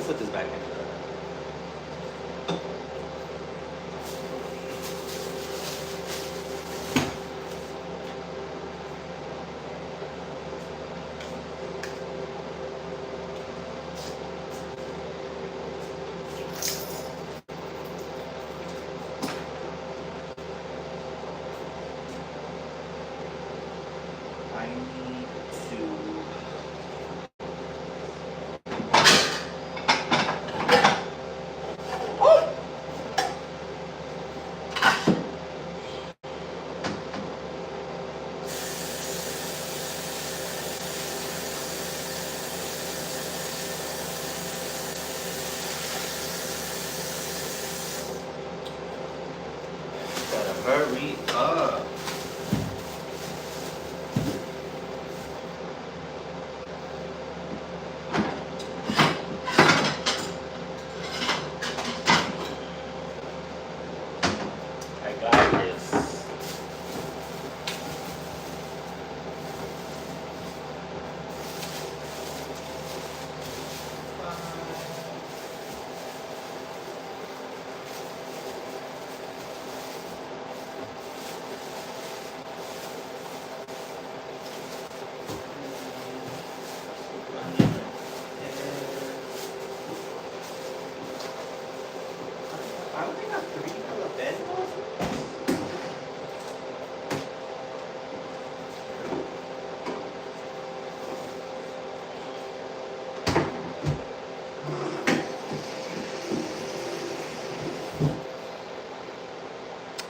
put this back in. I need to. Gotta hurry up. I got this. I only got 3 jalapenos.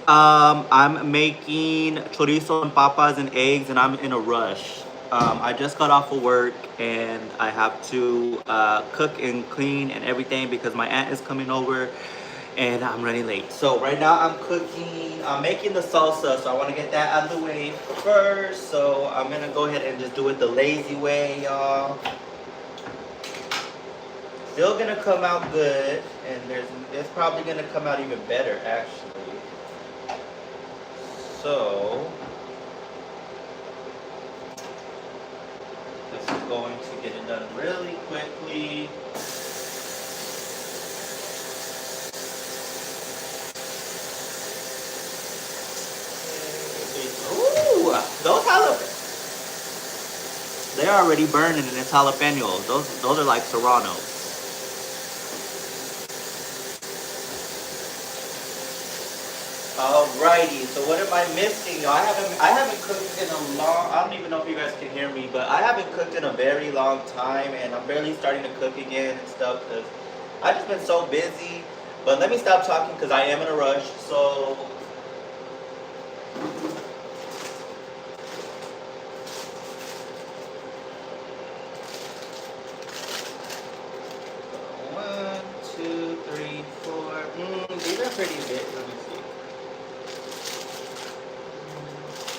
I'm making chorizo and papas and eggs, and I'm in a rush. I just got off of work, and I have to cook and clean and everything because my aunt is coming over, and I'm running late. So right now I'm cooking. I'm making the salsa, so I want to get that out of the way first. So I'm gonna go ahead and just do it the lazy way, y'all. Still gonna come out good, and it's probably gonna come out even better actually. So this is going to get it done really quickly. Ooh, those jalapenos. They're already burning and it's jalapenos. Those are like serranos. Alrighty, so what am I missing? Yo, I haven't cooked in a long. I don't even know if you guys can hear me, but I haven't cooked in a very long time, and I'm barely starting to cook again and stuff because I've just been so busy. But let me stop talking because I am in a rush. So one, two, three, four. These are pretty big. Let me see.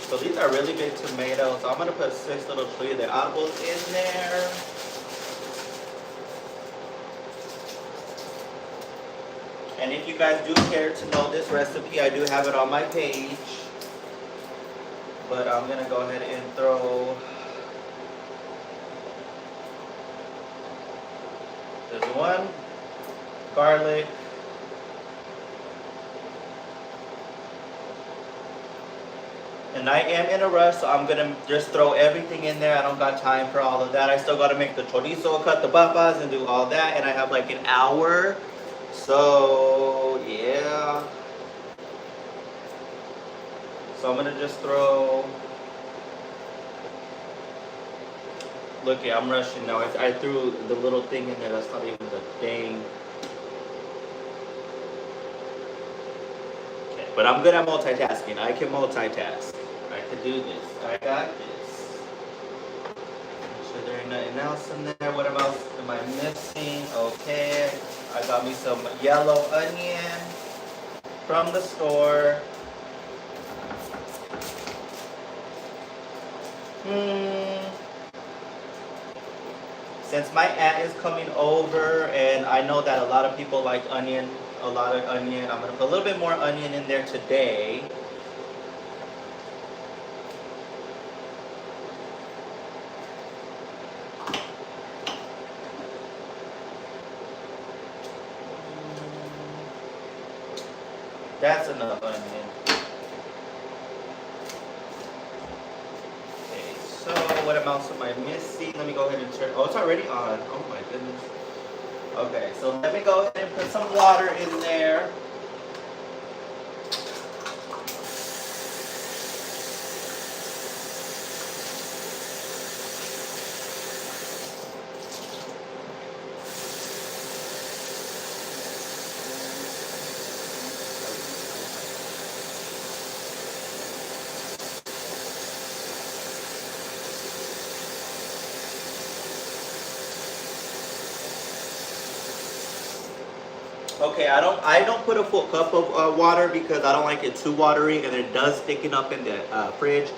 So these are really big tomatoes. So I'm gonna put 6 little chile de arbos in there. And if you guys do care to know this recipe, I do have it on my page. But I'm gonna go ahead and throw. There's 1 garlic. And I am in a rush, so I'm gonna just throw everything in there. I don't got time for all of that. I still gotta make the chorizo, cut the papas, and do all that. And I have like an hour. So, yeah. So I'm gonna just throw. Look, yeah, I'm rushing now. I threw the little thing in there. That's not even the thing. Okay, but I'm good at multitasking. I can multitask. I can do this. I got this. Make sure there ain't nothing else in there. What else am I missing? Okay. I got me some yellow onion from the store. Since my aunt is coming over and I know that a lot of people like onion, a lot of onion, I'm gonna put a little bit more onion in there today. That's enough onion. Okay, so what amounts am I missing? Let me go ahead and turn. Oh, it's already on. Oh my goodness. Okay, so let me go ahead and put some water in there. Okay, I don't put a full cup of water because I don't like it too watery and it does thicken up in the fridge.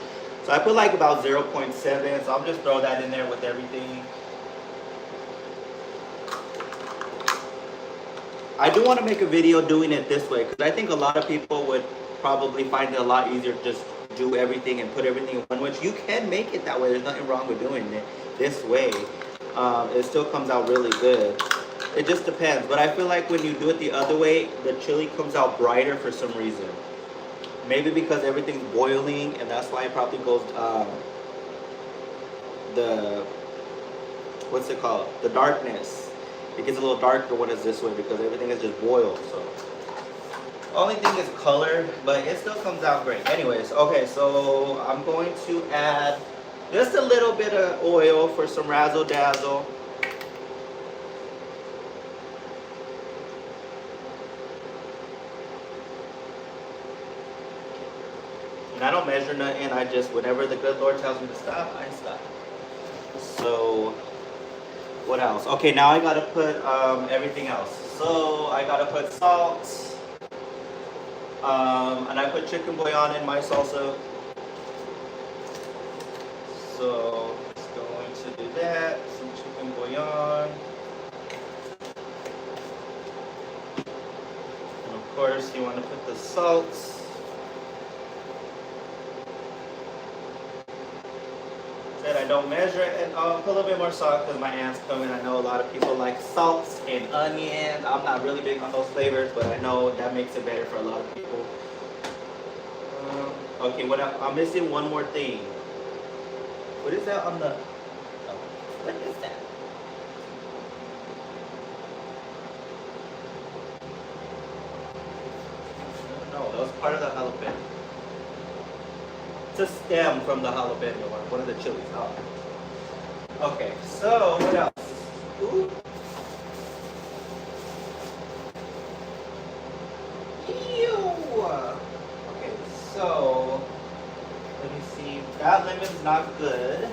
So I put like about 0.7. So I'm just throw that in there with everything. I do want to make a video doing it this way because I think a lot of people would probably find it a lot easier to just do everything and put everything in one, which you can make it that way. There's nothing wrong with doing it this way. It still comes out really good. It just depends. But I feel like when you do it the other way, the chili comes out brighter for some reason. Maybe because everything's boiling and that's why it probably goes what's it called? The darkness. It gets a little darker when it's this way because everything is just boiled. So only thing is color, but it still comes out great. Anyways, okay, so I'm going to add just a little bit of oil for some razzle dazzle. And I don't measure nothing. I just, whenever the good Lord tells me to stop, I stop. So, what else? Okay, now I gotta put everything else. So, I gotta put salt. And I put chicken bouillon in my salsa. So, it's going to do that. Some chicken bouillon. And of course, you want to put the salt. I don't measure it, and I'll put a little bit more salt because my aunt's coming. I know a lot of people like salts and onions. I'm not really big on those flavors, but I know that makes it better for a lot of people. Okay, what I'm missing one more thing. What is that on the? Oh, what is that? No, that was part of the jalapeno. It's a stem from the jalapeno one of the chilies. Oh. Okay, so what else? Ooh. Ew. Okay, so let me see. That lemon's not good.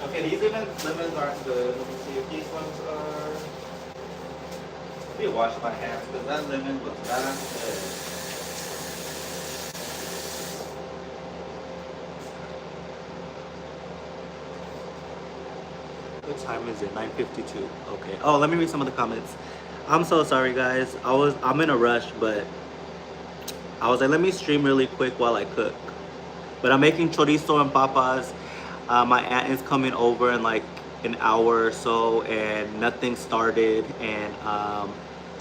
Okay, these lemons aren't good. Let me see if these ones are. Let me wash my hands because that lemon was not good. What time is it? 9:52. Okay. Oh, let me read some of the comments. I'm so sorry, guys. I'm in a rush, but I was like, let me stream really quick while I cook. But I'm making chorizo and papas. My aunt is coming over in like an hour or so, and nothing started, and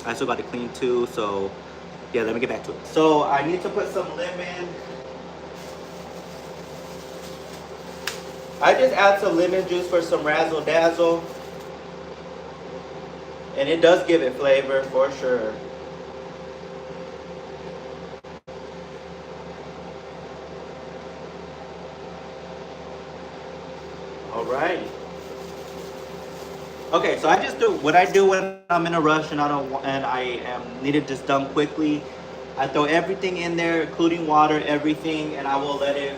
I still got to clean too. So yeah, let me get back to it. So I need to put some lemon. I just add some lemon juice for some razzle dazzle, and it does give it flavor for sure. All right. Okay, so I just do what I do when I'm in a rush and need it just done quickly. I throw everything in there, including water, everything, and I will let it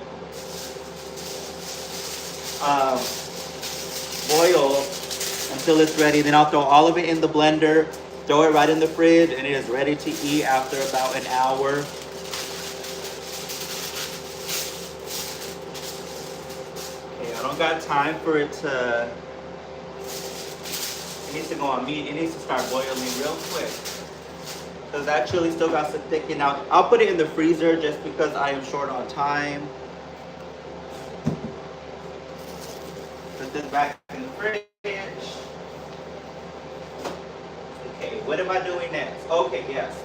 boil until it's ready. Then I'll throw all of it in the blender, throw it right in the fridge, and it is ready to eat after about an hour. Okay, I don't got time for it to. It needs to go on meat. It needs to start boiling real quick because that chili still got to thicken out. I'll put it in the freezer just because I am short on time. Put this back in the fridge. Okay, yes.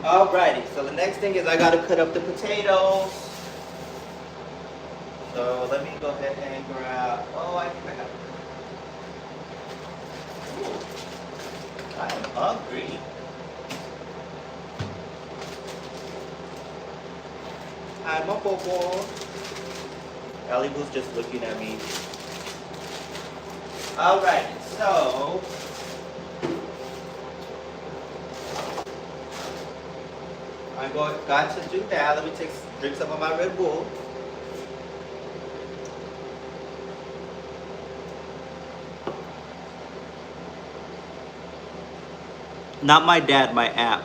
Alrighty, so the next thing is I gotta cut up the potatoes. So let me go ahead and grab, oh, I think I got, ooh, I am hungry. Hi, my bobo. Allie was just looking at me. Alright, so got to do that. Let me drink some of my Red Bull. Not my dad, my app.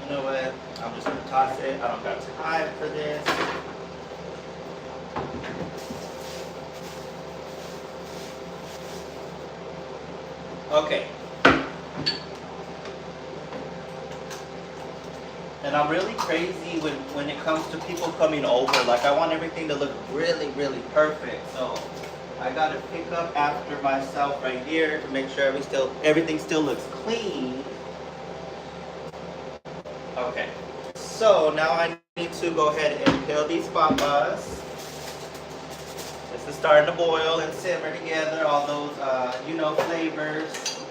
You know what? I'm just gonna toss it. I don't got time for this. Okay. And I'm really crazy when it comes to people coming over. Like I want everything to look really, really perfect. So I gotta pick up after myself right here to make sure everything still looks clean. Okay. So now I need to go ahead and peel these papas. This is starting to boil and simmer together. All those, flavors.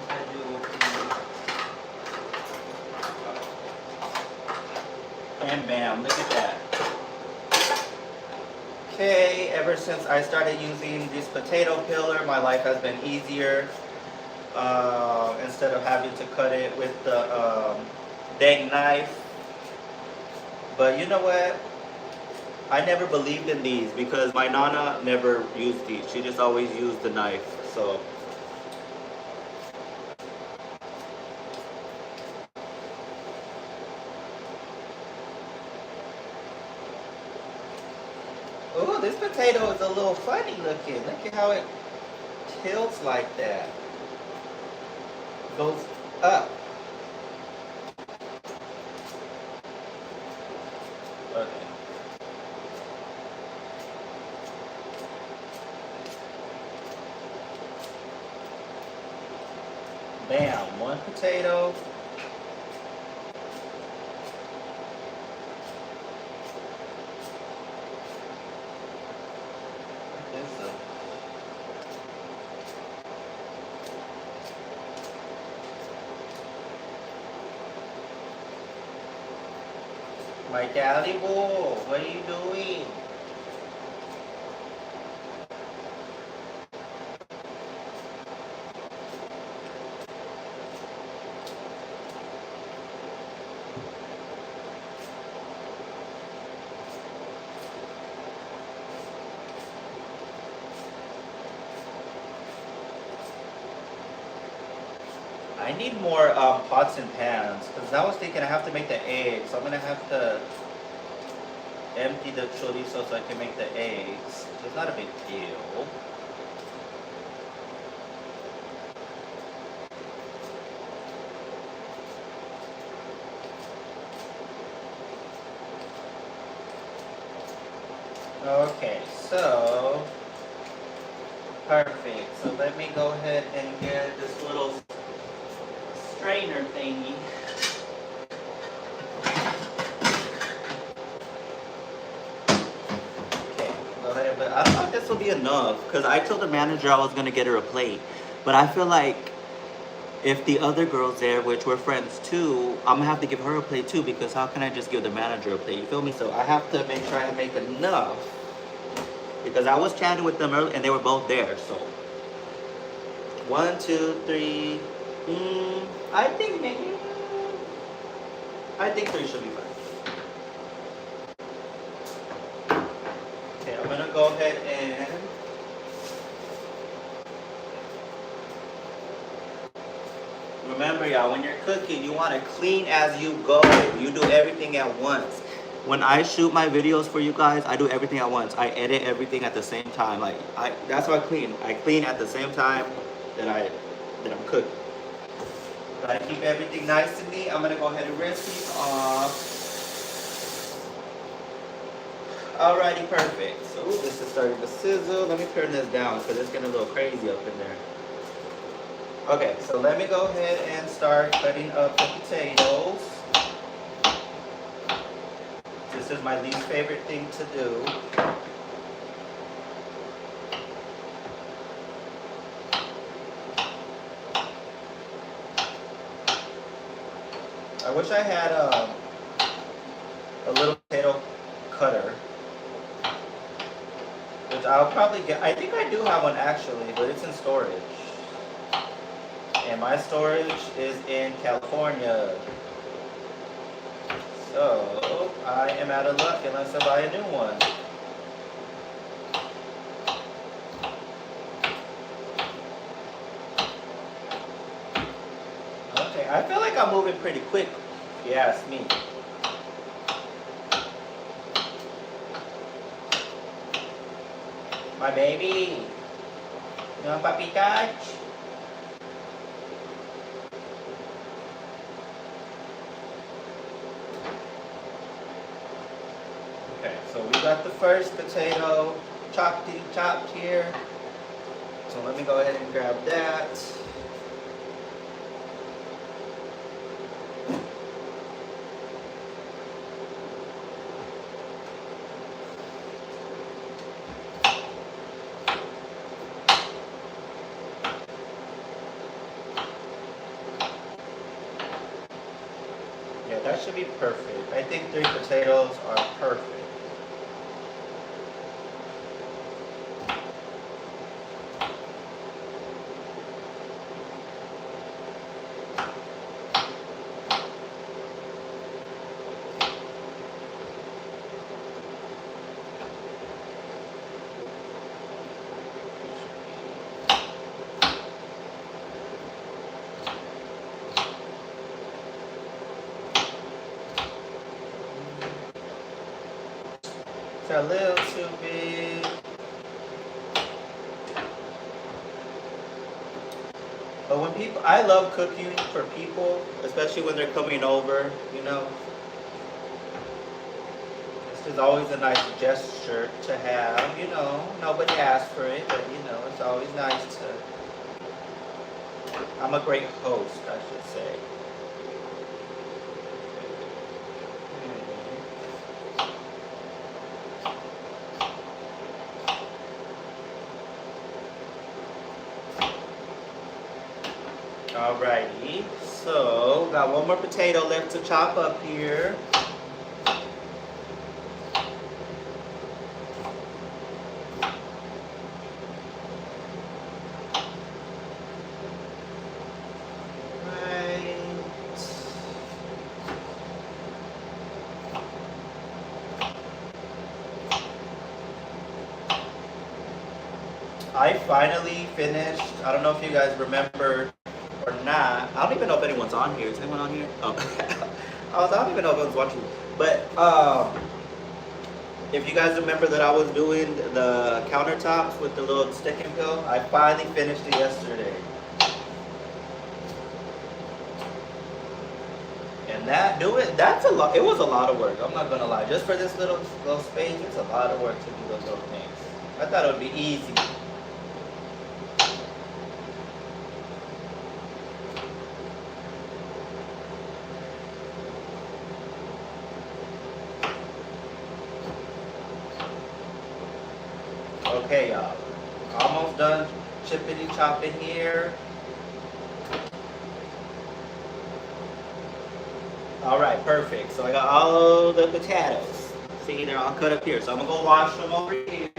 And bam, look at that. Okay, ever since I started using this potato peeler, my life has been easier. Instead of having to cut it with the dang knife. But you know what? I never believed in these because my nana never used these. She just always used the knife. So. Oh, this potato is a little funny looking. Look at how it tilts like that. Goes up. Okay. Bam, one potato. My daddy boy, what are you doing? I need more pots and pans because I was thinking I have to make the eggs. So I'm gonna have to empty the chorizo so I can make the eggs. It's not a big deal. Okay, so perfect. So let me go ahead and get this little strainer thingy. Okay, go ahead. But I thought this would be enough because I told the manager I was gonna get her a plate. But I feel like if the other girl's there, which we're friends too, I'm gonna have to give her a plate too because how can I just give the manager a plate? You feel me? So I have to make sure I make enough because I was chatting with them earlier and they were both there. So 1, 2, 3. I think maybe. I think 3 should be fine. Okay, I'm gonna go ahead and Remember, y'all, when you're cooking, you want to clean as you go. You do everything at once. When I shoot my videos for you guys, I do everything at once. I edit everything at the same time. Like that's why I clean. I clean at the same time that I'm cooking. Gotta keep everything nice and neat. I'm gonna go ahead and rinse these off. Alrighty, perfect. So this is starting to sizzle. Let me turn this down because it's getting a little crazy up in there. Okay, so let me go ahead and start cutting up the potatoes. This is my least favorite thing to do. I wish I had a little potato cutter, which I'll probably get. I think I do have one actually, but it's in storage. And my storage is in California. So I am out of luck unless I buy a new one. Okay, I feel like I'm moving pretty quick, if you ask me. My baby. You want puppy touch? Okay, so we got the first potato chopped here. So let me go ahead and grab that. Yeah, that should be perfect. I think 3 potatoes are perfect. It's a little too big. But when people, I love cooking for people, especially when they're coming over, you know. This is always a nice gesture to have, you know. Nobody asked for it, but you know, it's always nice to. I'm a great host, I should say. Alrighty, so got one more potato left to chop up here. Right. I finally finished, I don't know if you guys remember or not. I don't even know if anyone's on here. Is anyone on here? Oh. I don't even know if anyone's watching. But if you guys remember that I was doing the countertops with the little stick and pill, I finally finished it yesterday. And that's a lot. It was a lot of work. I'm not gonna lie. Just for this little space, it's a lot of work to do those little things. I thought it would be easy. Okay, y'all. Almost done chippity chopping here. All right, perfect. So I got all the potatoes. See, they're all cut up here. So I'm gonna go wash them over here.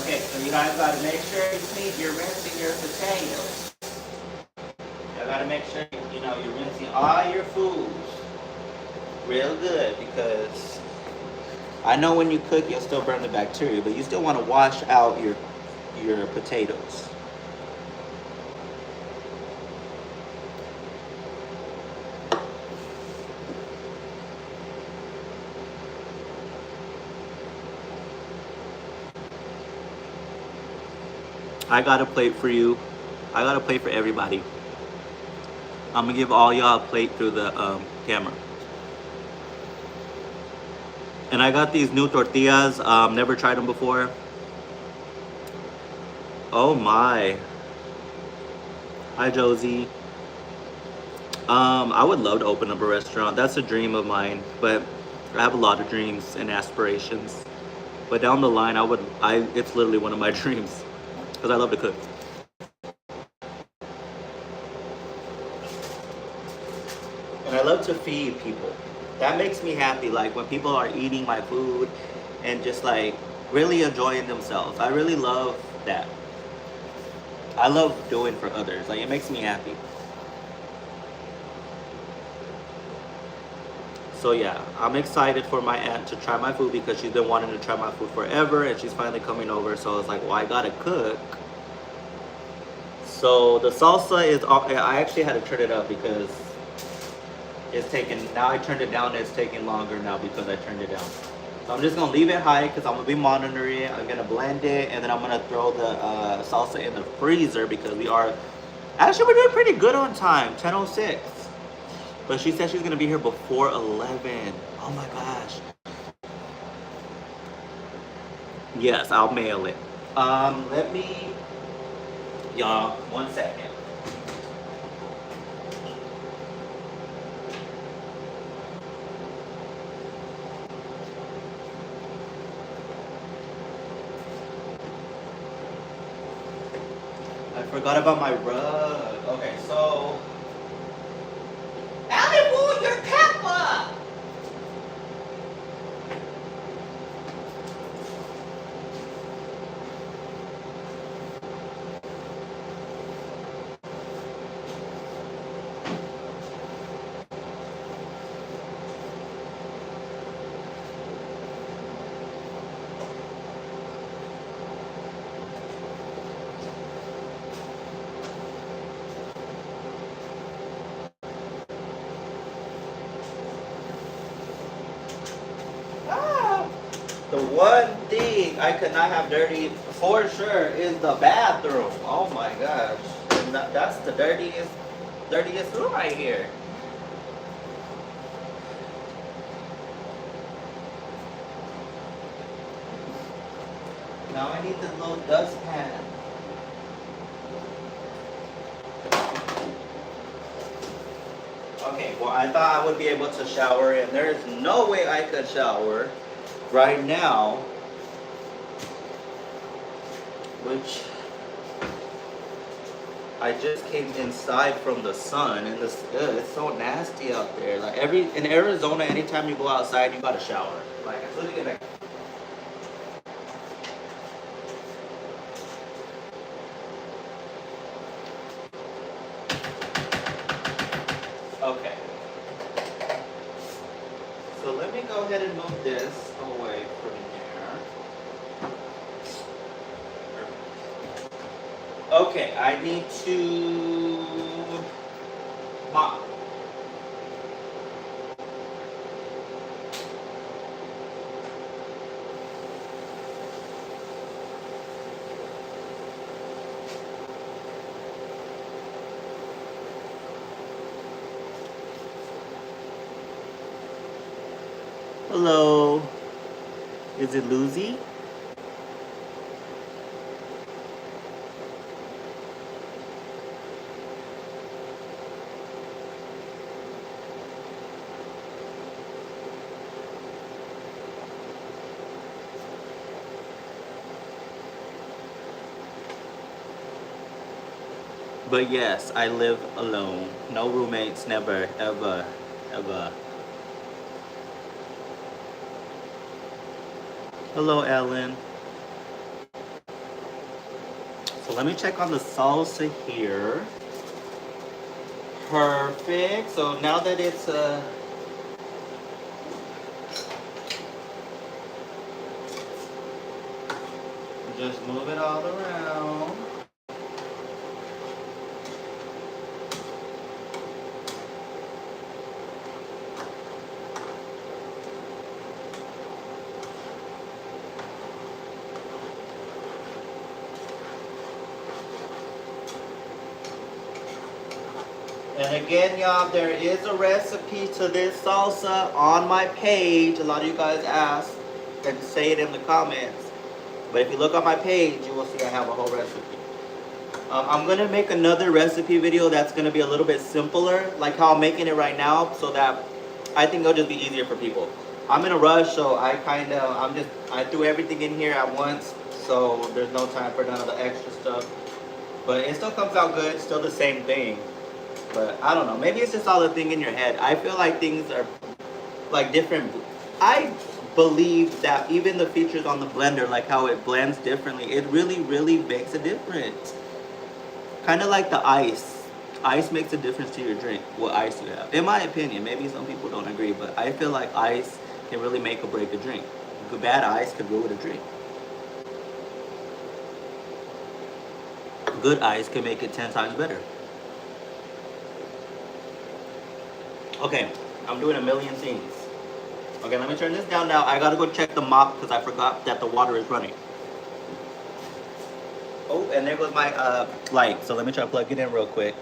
Okay, so you guys gotta make sure you're rinsing your potatoes. You gotta make sure you're rinsing all your foods real good, because I know when you cook you'll still burn the bacteria, but you still want to wash out your potatoes. I got a plate for you. I got a plate for everybody. I'm gonna give all y'all a plate through the camera. And I got these new tortillas. Never tried them before. Oh my. Hi Josie. I would love to open up a restaurant. That's a dream of mine, but I have a lot of dreams and aspirations. But down the line, it's literally one of my dreams, because I love to cook. And I love to feed people. That makes me happy. Like when people are eating my food and just like really enjoying themselves. I really love that. I love doing for others. Like it makes me happy. So yeah, I'm excited for my aunt to try my food, because she's been wanting to try my food forever, and she's finally coming over. So it's like, well, I gotta cook. So the salsa is, I actually had to turn it up because it's taking, now I turned it down, it's taking longer now because I turned it down. So I'm just gonna leave it high because I'm gonna be monitoring it. I'm gonna blend it, and then I'm gonna throw the salsa in the freezer, because we're doing pretty good on time, 10:06. But she said she's gonna be here before 11. Oh my gosh. Yes, I'll mail it. Y'all, 1 second. I forgot about my rug. Okay, so. Allie, move your pepper! The one thing I could not have dirty for sure is the bathroom. Oh my gosh. That's the dirtiest room right here. Now I need the little dustpan. Okay, well I thought I would be able to shower, and there is no way I could shower right now, which I just came inside from the sun, and it's so nasty out there. Like in Arizona, anytime you go outside, you gotta shower. Like it's literally gonna. Okay. So let me go ahead and move this away from here. Okay, I need to mop. Hello. Is it Lucy? But yes, I live alone. No roommates, never, ever, ever. Hello, Ellen. So let me check on the salsa here. Perfect. So now that it's just move it all around. And again, y'all, there is a recipe to this salsa on my page. A lot of you guys ask and say it in the comments. But if you look on my page, you will see I have a whole recipe. I'm going to make another recipe video that's going to be a little bit simpler, like how I'm making it right now, so that I think it'll just be easier for people. I'm in a rush, so I threw everything in here at once, so there's no time for none of the extra stuff. But it still comes out good, still the same thing. But I don't know, maybe it's just all a thing in your head. I feel like things are like different. I believe that even the features on the blender, like how it blends differently, it really, really makes a difference. Kind of like the ice. Ice makes a difference to your drink, what ice you have. In my opinion, maybe some people don't agree, but I feel like ice can really make or break a drink. Bad ice could ruin a drink. Good ice can make it 10 times better. Okay, I'm doing a million things. Okay, let me turn this down now. I gotta go check the mop because I forgot that the water is running. Oh, and there goes my light. So let me try to plug it in real quick.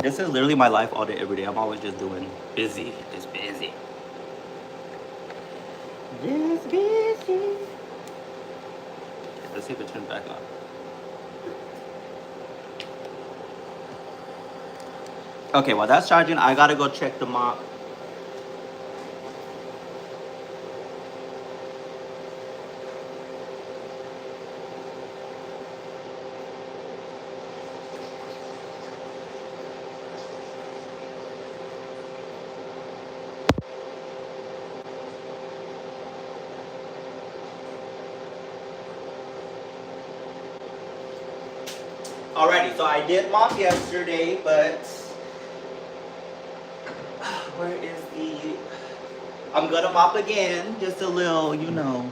This is literally my life all day, every day. I'm always just doing busy, just busy. Just busy. Okay, let's see if it turns back on. Okay, while that's charging, I gotta go check the mop. Alrighty, so I did mop yesterday, but where is the... I'm gonna mop again, just a little, you know.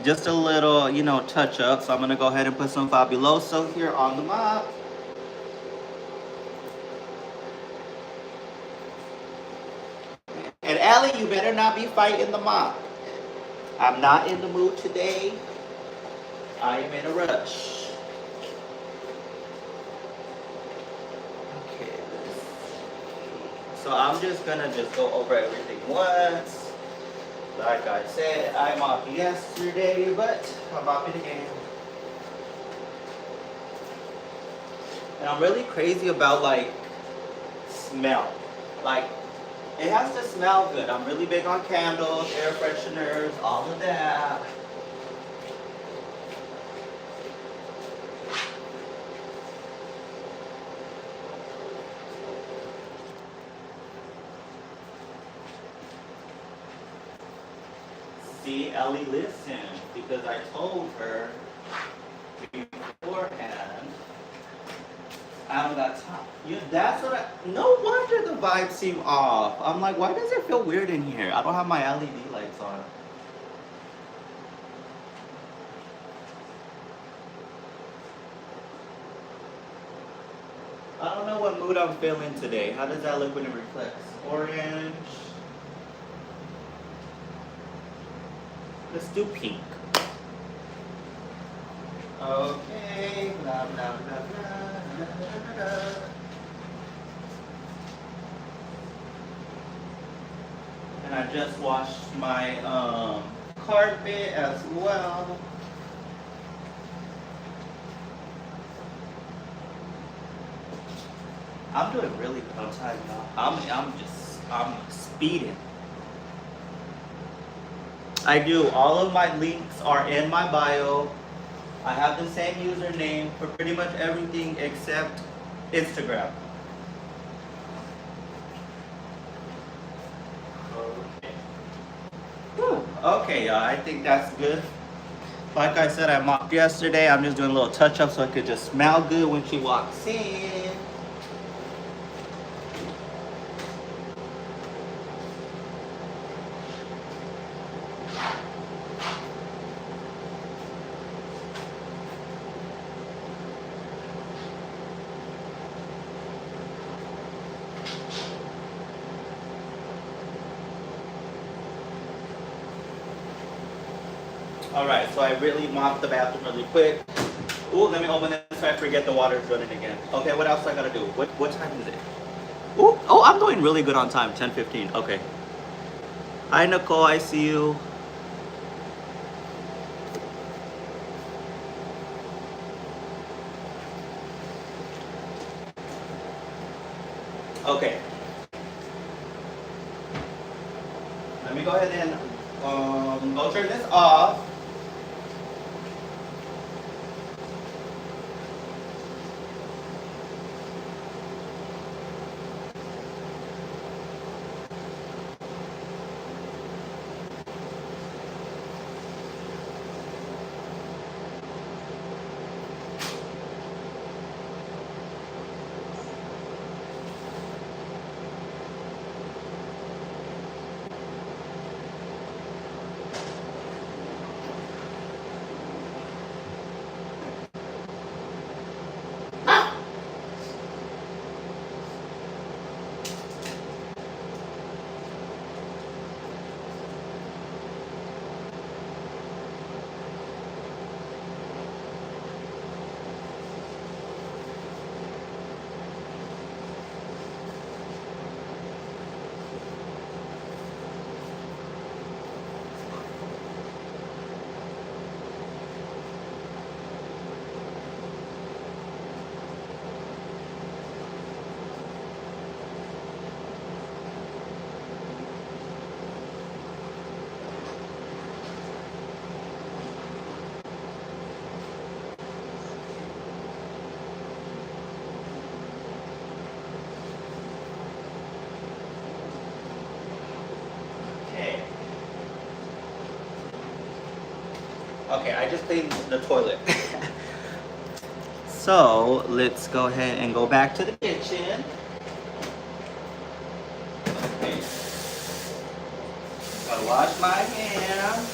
Just a little, you know, touch up. So I'm gonna go ahead and put some Fabuloso here on the mop. And Allie, you better not be fighting the mop. I'm not in the mood today. I am in a rush. Okay. So I'm just gonna go over everything once. Like I said, I mopped yesterday, but I'm mopping again. And I'm really crazy about like smell. Like, it has to smell good. I'm really big on candles, air fresheners, all of that. See, Ellie listened because I told her beforehand. I don't got time. That's what no wonder the vibes seem off. I'm like, why does it feel weird in here? I don't have my LED lights on. I don't know what mood I'm feeling today. How does that look when it reflects? Orange. Let's do pink. Okay. Blah, blah, blah, blah. And I just washed my carpet as well. I'm doing really good on time, y'all. I'm speeding. I do. All of my links are in my bio. I have the same username for pretty much everything except Instagram. Okay. Whew. Okay, y'all. I think that's good. Like I said, I mopped yesterday. I'm just doing a little touch up so it could just smell good when she walks in. All right, so I really mopped the bathroom really quick. Ooh, let me open this so I forget the water's running again. Okay, what else I gotta do? What time is it? Ooh, oh, I'm doing really good on time, 10:15. Okay. Hi, Nicole, I see you. Okay. Let me go ahead and go turn this off. Okay. Okay, I just cleaned the toilet. So let's go ahead and go back to the kitchen. Okay. Gotta wash my hands.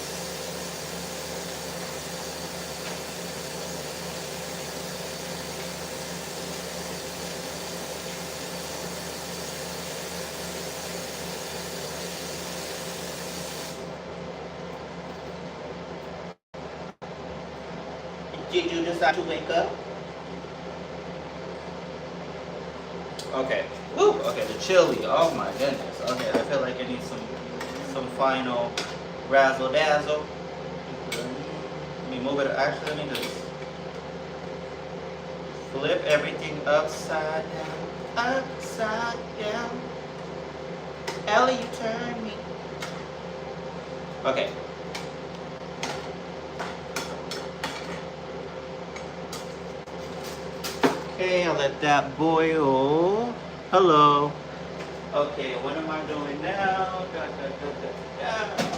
Did you decide to wake up? Okay. Woo. Okay, the chili. Oh my goodness. Okay, I feel like I need some final razzle dazzle. Let me move it. Actually, let me just flip everything upside down. Upside down. Ellie, you turn me. Okay. Okay, I'll let that boil. Hello. Okay, what am I doing now? Da, da, da, da, da.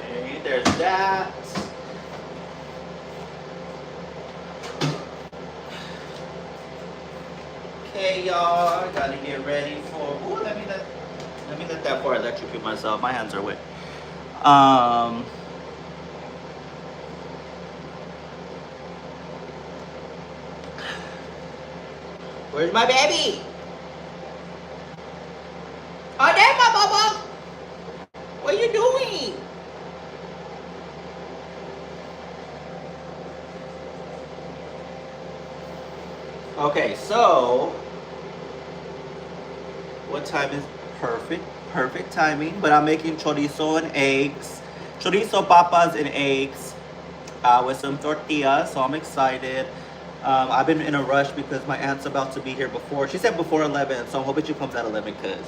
Okay, there's that. Okay, y'all, I gotta get ready for. Ooh, let me let that pour electrocute myself. My hands are wet. Where's my baby? Oh, there's my bubba. What are you doing? Okay, so What time is perfect? Perfect timing. But I'm making chorizo and eggs. Chorizo, papas, and eggs with some tortillas. So I'm excited. I've been in a rush because my aunt's about to be here before. She said before 11, so I'm hoping she comes at 11. Cause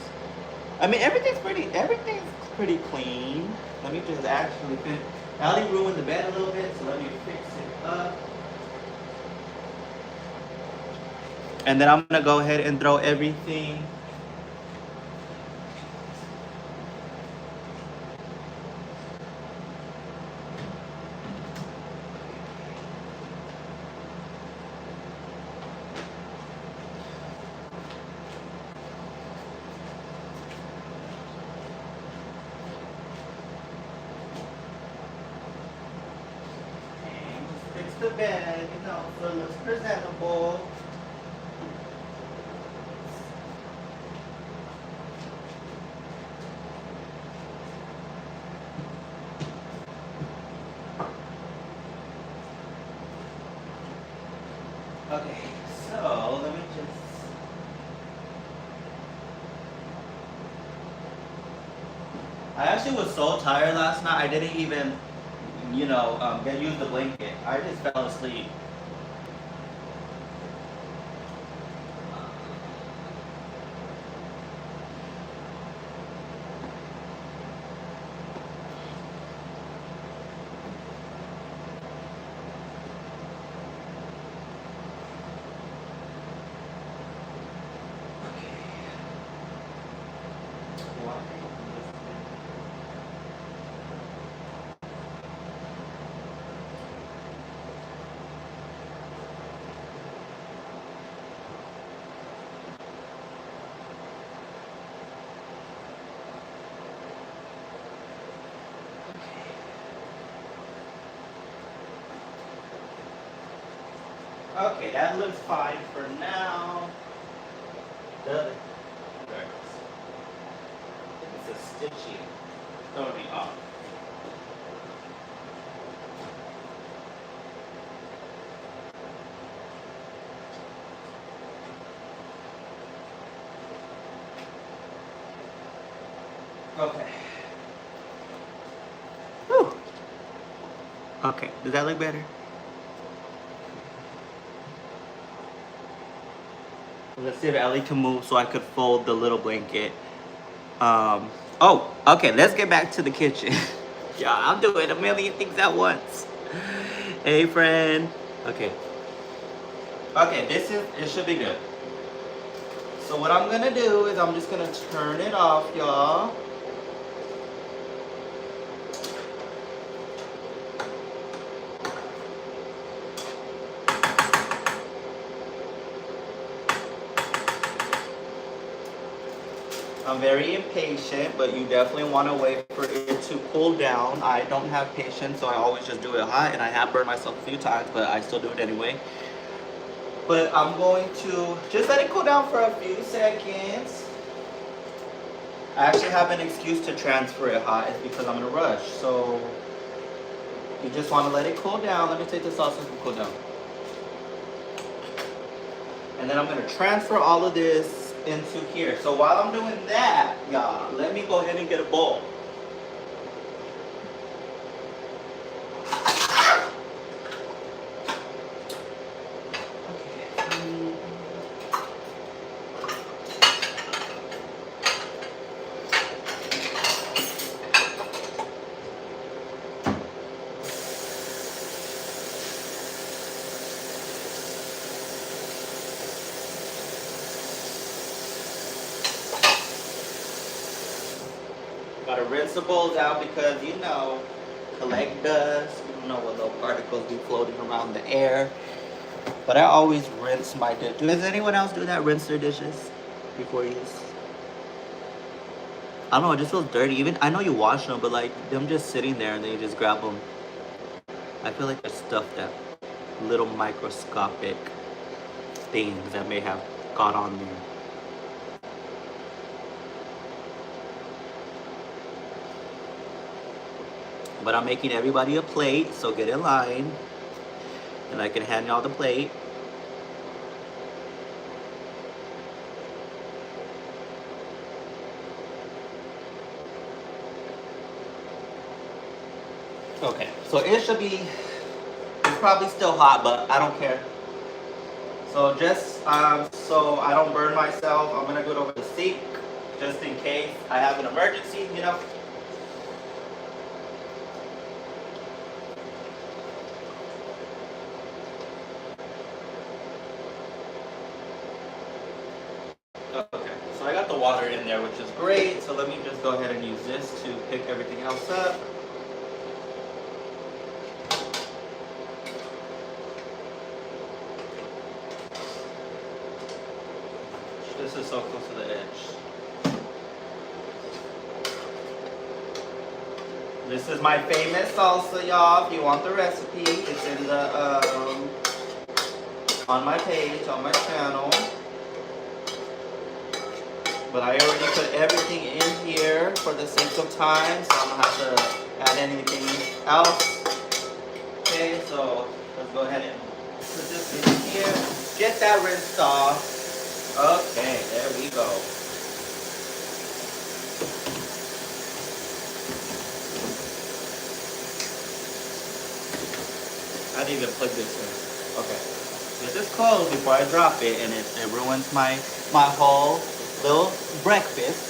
I mean everything's pretty clean. Let me just actually finish. Allie ruined the bed a little bit, so let me fix it up. And then I'm gonna go ahead and throw everything. And just fix the bed, so it looks presentable. Okay, so let me just. I actually was so tired last night. I didn't even, use the blanket. I just fell asleep. Okay, that looks fine for now. The other it's a stitchy. Throwing me off. Okay. Whew. Okay, does that look better? Let's see if Ellie can move so I could fold the little blanket. Oh, okay, let's get back to the kitchen. Yeah, I'm doing a million things at once. Hey, friend. Okay. Okay, it should be good. So what I'm gonna do is I'm just gonna turn it off, y'all. I'm very impatient, but you definitely want to wait for it to cool down. I don't have patience, so I always just do it hot, and I have burned myself a few times, but I still do it anyway. But I'm going to just let it cool down for a few seconds. I actually have an excuse to transfer it hot. It's because I'm in a rush. So you just want to let it cool down. Let me take the sauce and cool down. And then I'm going to transfer all of this into here. So while I'm doing that, y'all, let me go ahead and get a bowl. Gotta rinse the bowls out because, collect dust. You don't know what little particles be floating around the air. But I always rinse my dish. Does anyone else do that? Rinse their dishes before use? I don't know, it just feels dirty. Even, I know you wash them, but like, them just sitting there and then you just grab them. I feel like there's stuff that, little microscopic things that may have got on there. But I'm making everybody a plate, so get in line. And I can hand y'all the plate. So it should be, it's probably still hot, but I don't care. So just so I don't burn myself, I'm gonna go over the sink just in case I have an emergency, you know. Okay, so I got the water in there, which is great. So let me just go ahead and use this to pick everything else up. This is so close to the edge. This is my famous salsa, y'all. If you want the recipe, it's in the on my page, on my channel. But I already put everything in here for the sake of time, so I don't have to add anything else. Okay, so let's go ahead and put this in here. Get that rinsed off. Okay, there we go. I didn't even plug this in. Okay. This is closed before I drop it, and it ruins my whole little breakfast.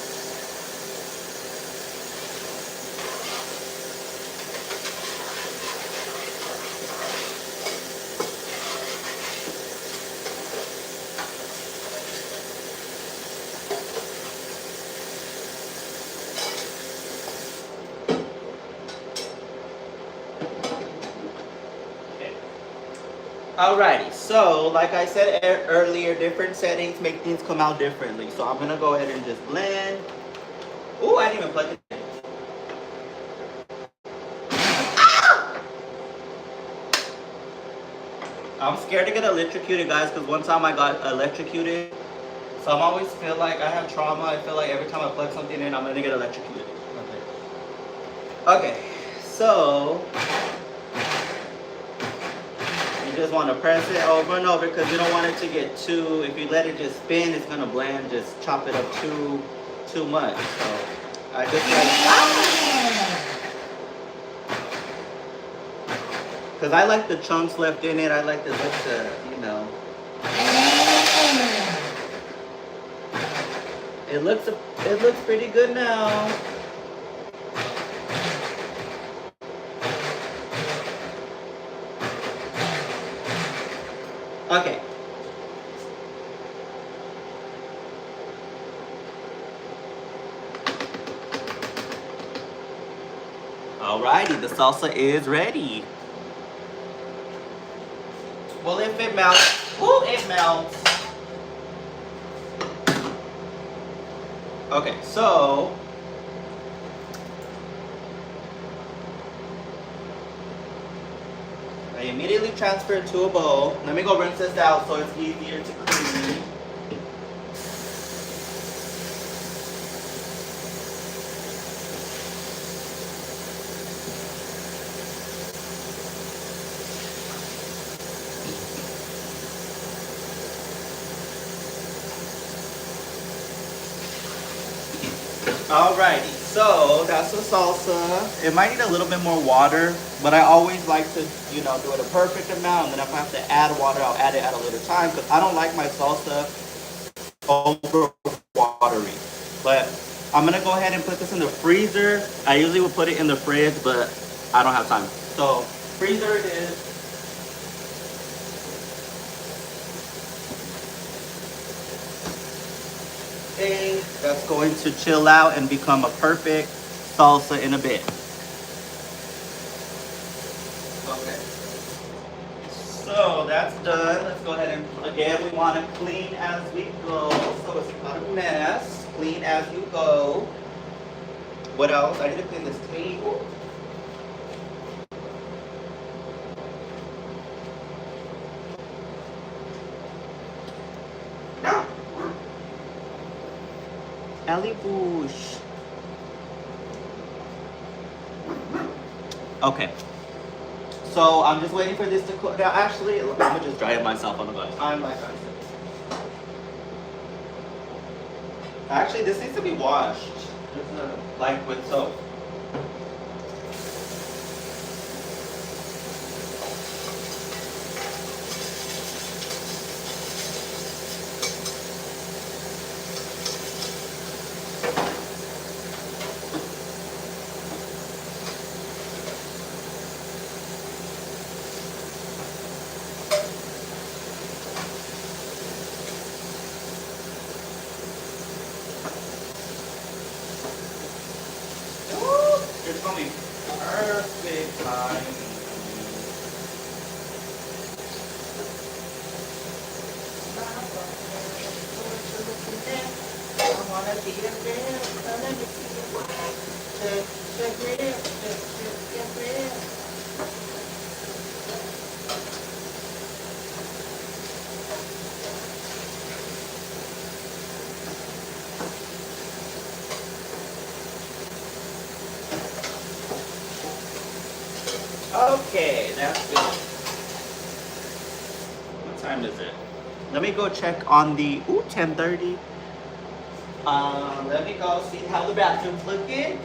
Alrighty, so like I said earlier, different settings make things come out differently. So I'm gonna go ahead and just blend. Ooh, I didn't even plug it in. Ah! I'm scared to get electrocuted, guys, because one time I got electrocuted. So I'm always feel like I have trauma. I feel like every time I plug something in, I'm gonna get electrocuted. Okay, so you just want to press it over and over because you don't want it to get too, if you let it just spin, it's going to blend, just chop it up too much. So I just like, because I like the chunks left in it. I like the, you know. It looks pretty good now. Okay. Alrighty, the salsa is ready. Well, if it melts, ooh, it melts. Okay, so I immediately transfer it to a bowl. Let me go rinse this out so it's easier to clean. Alrighty, so that's the salsa. It might need a little bit more water, but I always like to, you know, do it a perfect amount. And then if I have to add water, I'll add it at a later time because I don't like my salsa over watery. But I'm gonna go ahead and put this in the freezer. I usually would put it in the fridge, but I don't have time. So freezer it is. That's going to chill out and become a perfect salsa in a bit. Okay. So that's done. Let's go ahead and again we want to clean as we go. So it's not a mess. Clean as you go. What else? I need to clean this table. Ellie Bush. Okay. So I'm just waiting for this to cook. Actually, I'm gonna just dry it myself on the bus. I'm like, actually, this needs to be washed, just like with soap. gonna be perfect time. I wanna be a real, let me see your wife. Check real, check real. Okay, that's good. What time is it? Let me go check on the 10:30. Let me go see how the bathroom's looking.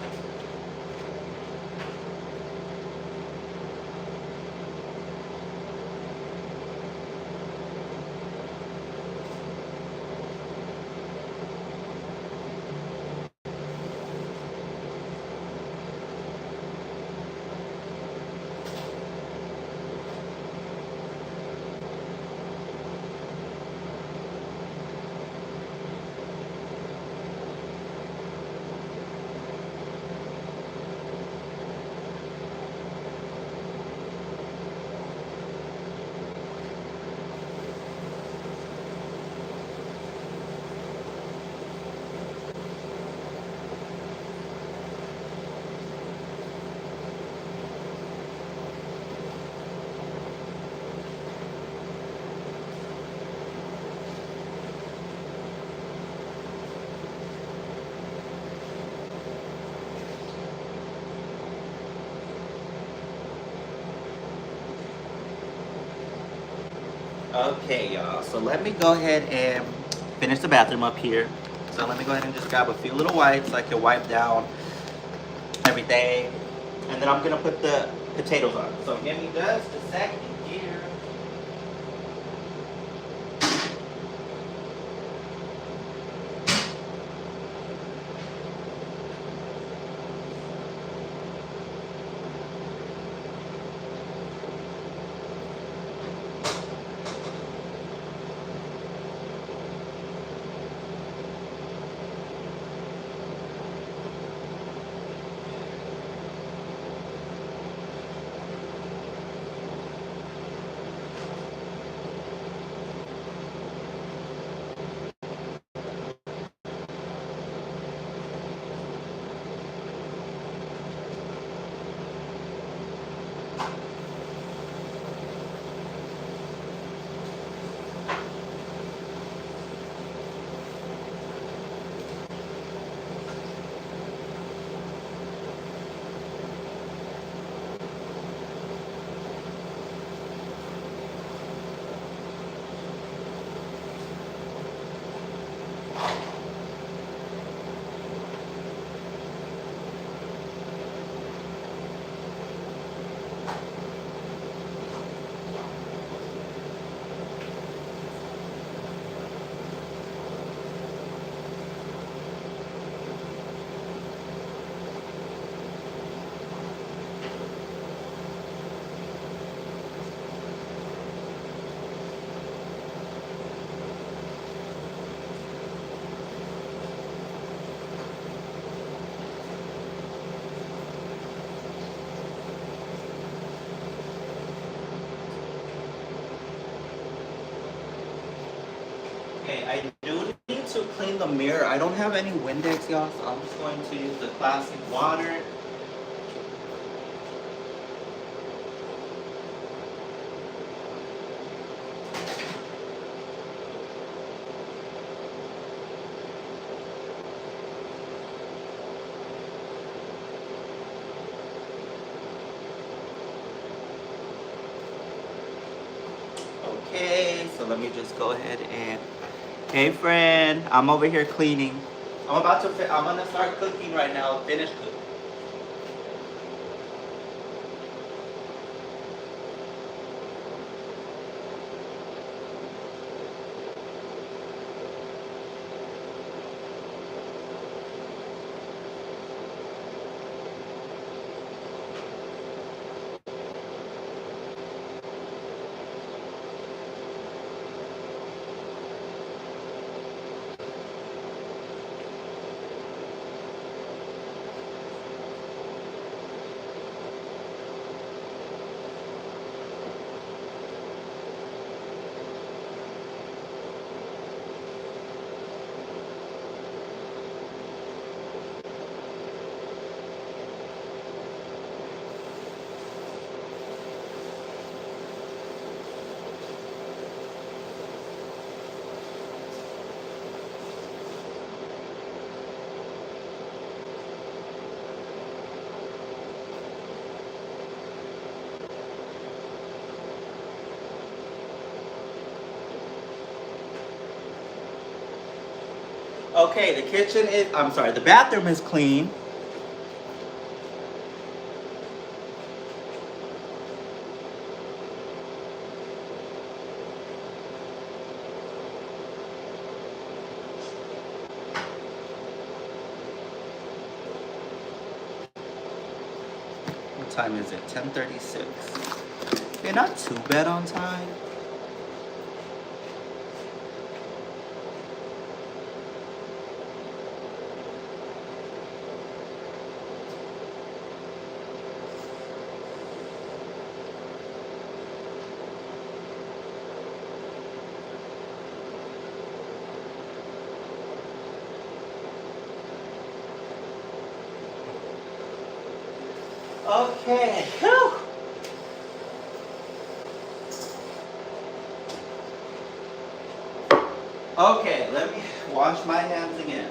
Okay, y'all. So let me go ahead and finish the bathroom up here. So let me go ahead and just grab a few little wipes so I can wipe down everything. And then I'm gonna put the potatoes on. So give me just a second here. Okay, I do need to clean the mirror. I don't have any Windex, y'all, so I'm just going to use the classic water. Okay, so let me just go ahead and. Hey, friend, I'm over here cleaning. I'm gonna start cooking right now. Finish cooking. Okay, the kitchen is, I'm sorry, the bathroom is clean. What time is it? 10:36. Okay, not too bad on time. Okay. Whew. Okay, let me wash my hands again.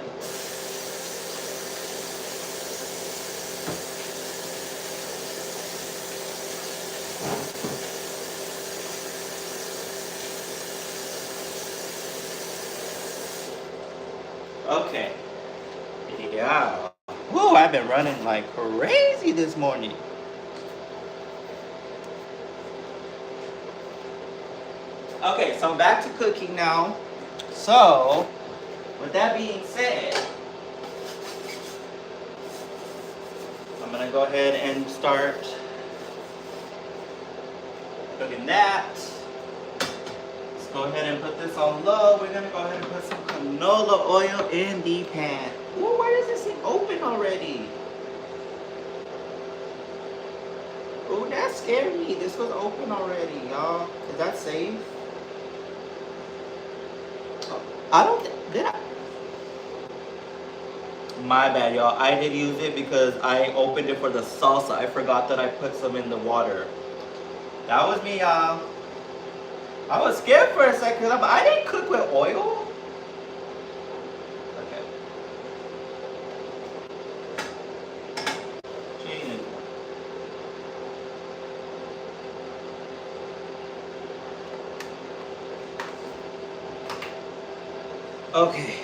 Okay. Yeah. Woo, I've been running like crazy this morning. Okay, so I'm back to cooking now. So, with that being said, I'm gonna go ahead and start cooking that. Let's go ahead and put this on low. We're gonna go ahead and put some canola oil in the pan. Ooh, why does this thing open already? Ooh, that scared me. This was open already, y'all. Is that safe? I don't did I? My bad, y'all. I did use it because I opened it for the salsa. I forgot that I put some in the water. That was me, y'all. I was scared for a second. I didn't cook with oil. Okay. Jeez. Okay.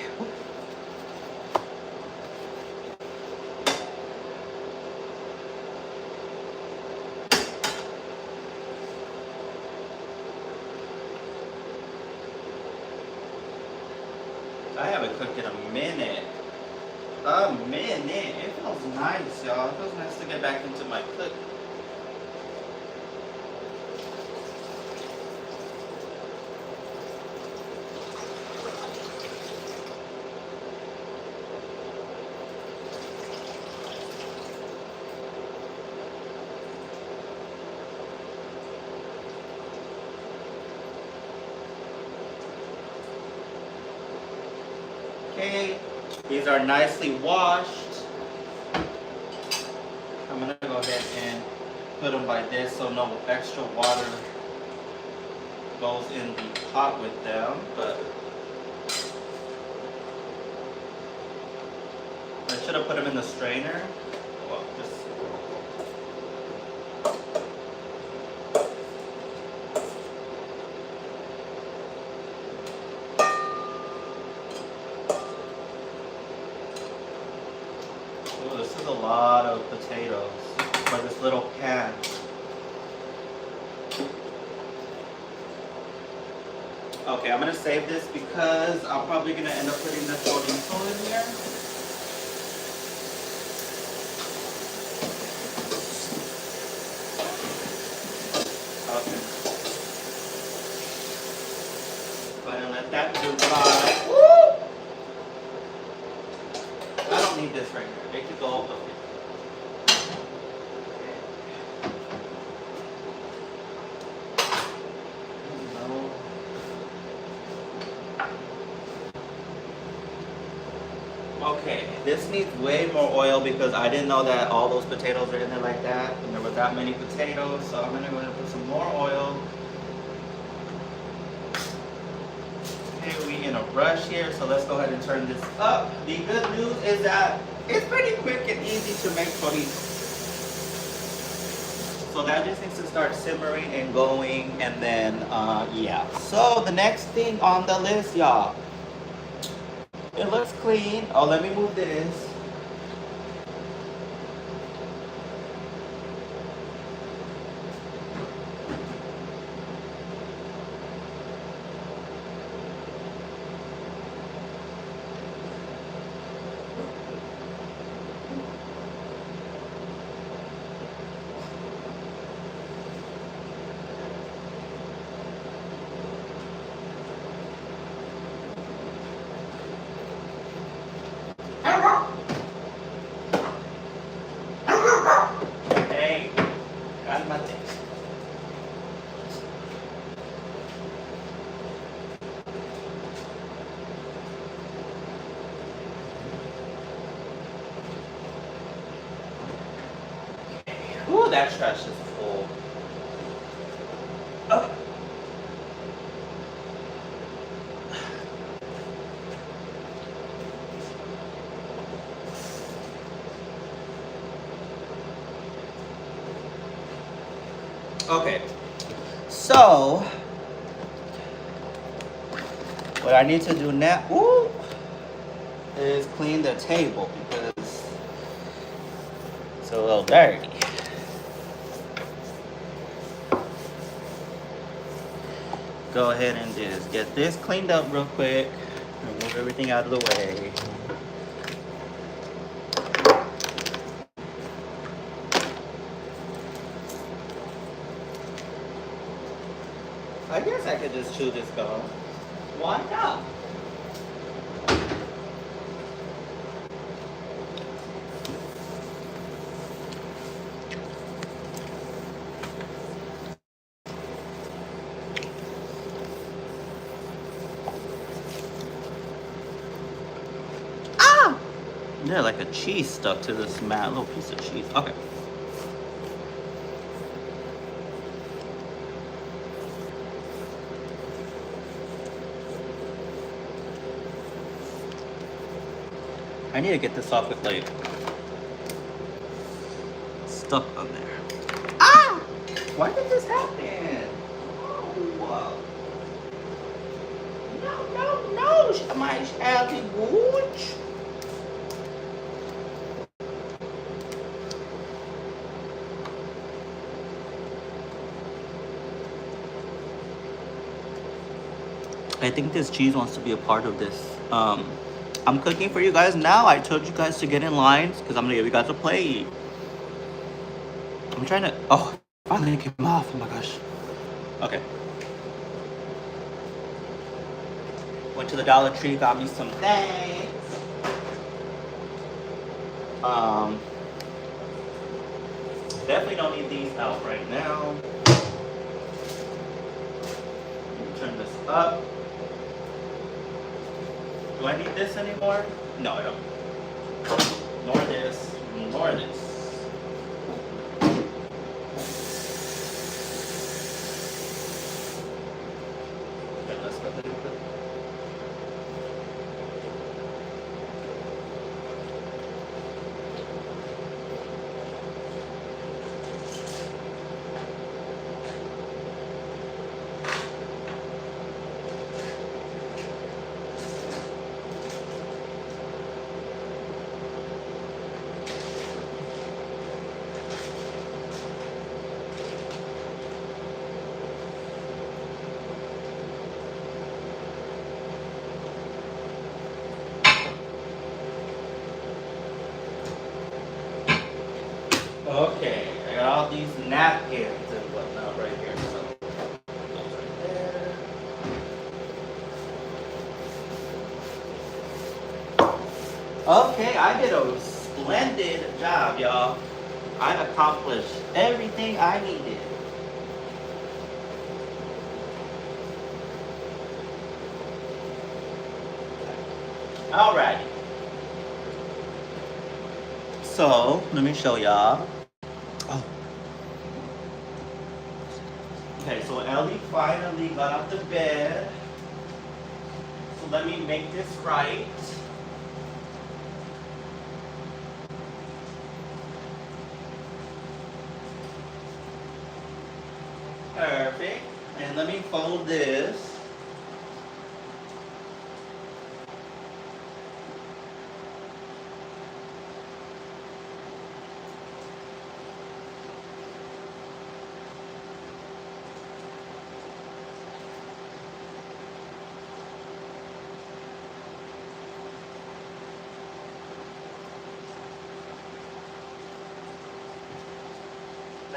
I haven't cooked in a minute. A minute. It feels nice, y'all. It feels nice to get back into my cook. Okay, these are nicely washed. I'm gonna go ahead and put them like this so no extra water goes in the pot with them. But I should have put them in the strainer. Well, just oh, this is a lot of potatoes for this little pan. Okay, I'm gonna save this because I'm probably gonna end up putting the chorizo in here. Okay. Go ahead and let that dry. Woo! I don't need this right here. It could go over. Okay, this needs way more oil because I didn't know that all those potatoes are in there like that, and there were that many potatoes, so I'm gonna go ahead and put some more oil. Okay, we in a rush here, so let's go ahead and turn this up. The good news is that it's pretty quick and easy to make chorizo. So that just needs to start simmering and going, and then yeah. So the next thing on the list, y'all, It looks clean. Oh, let me move this. Hey, cálmate. Ooh, that trash is full. Oh. Okay, so what I need to do now is clean the table because it's a little dirty. Go ahead and just get this cleaned up real quick. Remove everything out of the way. I guess I could just chew this gum. Why not? Ah! Yeah, like a cheese stuck to this mat. A little piece of cheese. Okay. I need to get this off with like stuck on there. Ah! Why did this happen? Oh. No, my Shelby Woods. I think this cheese wants to be a part of this. I'm cooking for you guys now. I told you guys to get in lines because I'm gonna give you guys a plate. I'm trying to. Oh, finally it came off. Oh my gosh. Okay. Went to the Dollar Tree, got me some things. Definitely don't need these out right now. Turn this up. Do I need this anymore? No, I don't. Nor this, nor this. Okay, let's go ahead and put. Okay, I got all these napkins and whatnot right here. So those right there. Okay, I did a splendid job, y'all. I accomplished everything I needed. Alrighty. So, let me show y'all. Oh. Okay, so Ellie finally got out of bed. So let me make this right. Perfect. And let me fold this.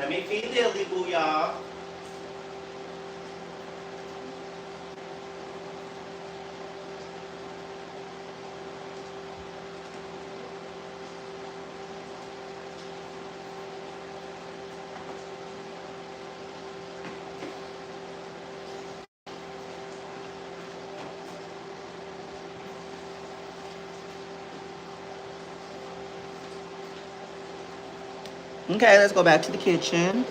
Let me feed Lily, boo, y'all. Okay, let's go back to the kitchen.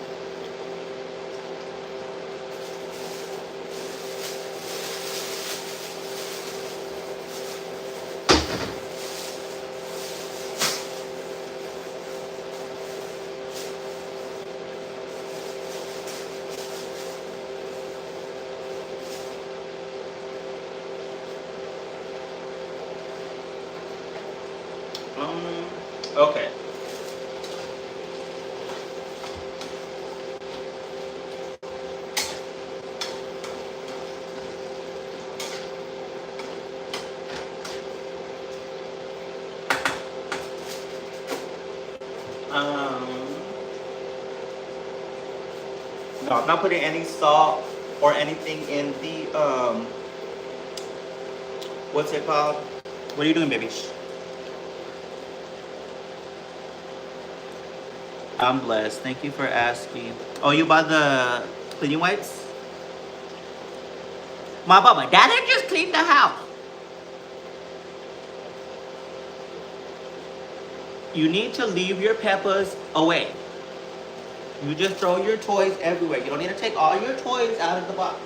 Okay. No, I'm not putting any salt or anything in the what's it called? What are you doing, baby? I'm blessed. Thank you for asking. Oh, you bought the cleaning wipes? My Baba, Daddy just cleaned the house. You need to leave your peppers away. You just throw your toys everywhere. You don't need to take all your toys out of the box.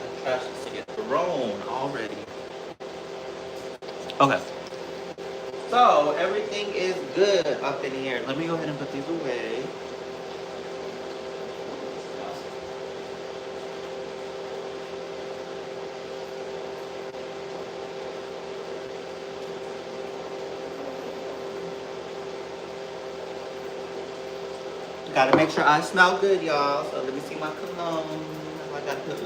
The trash needs to get thrown already. Okay. So everything is good up in here. Let me go ahead and put these away. Gotta make sure I smell good, y'all. So let me see my cologne. I gotta put.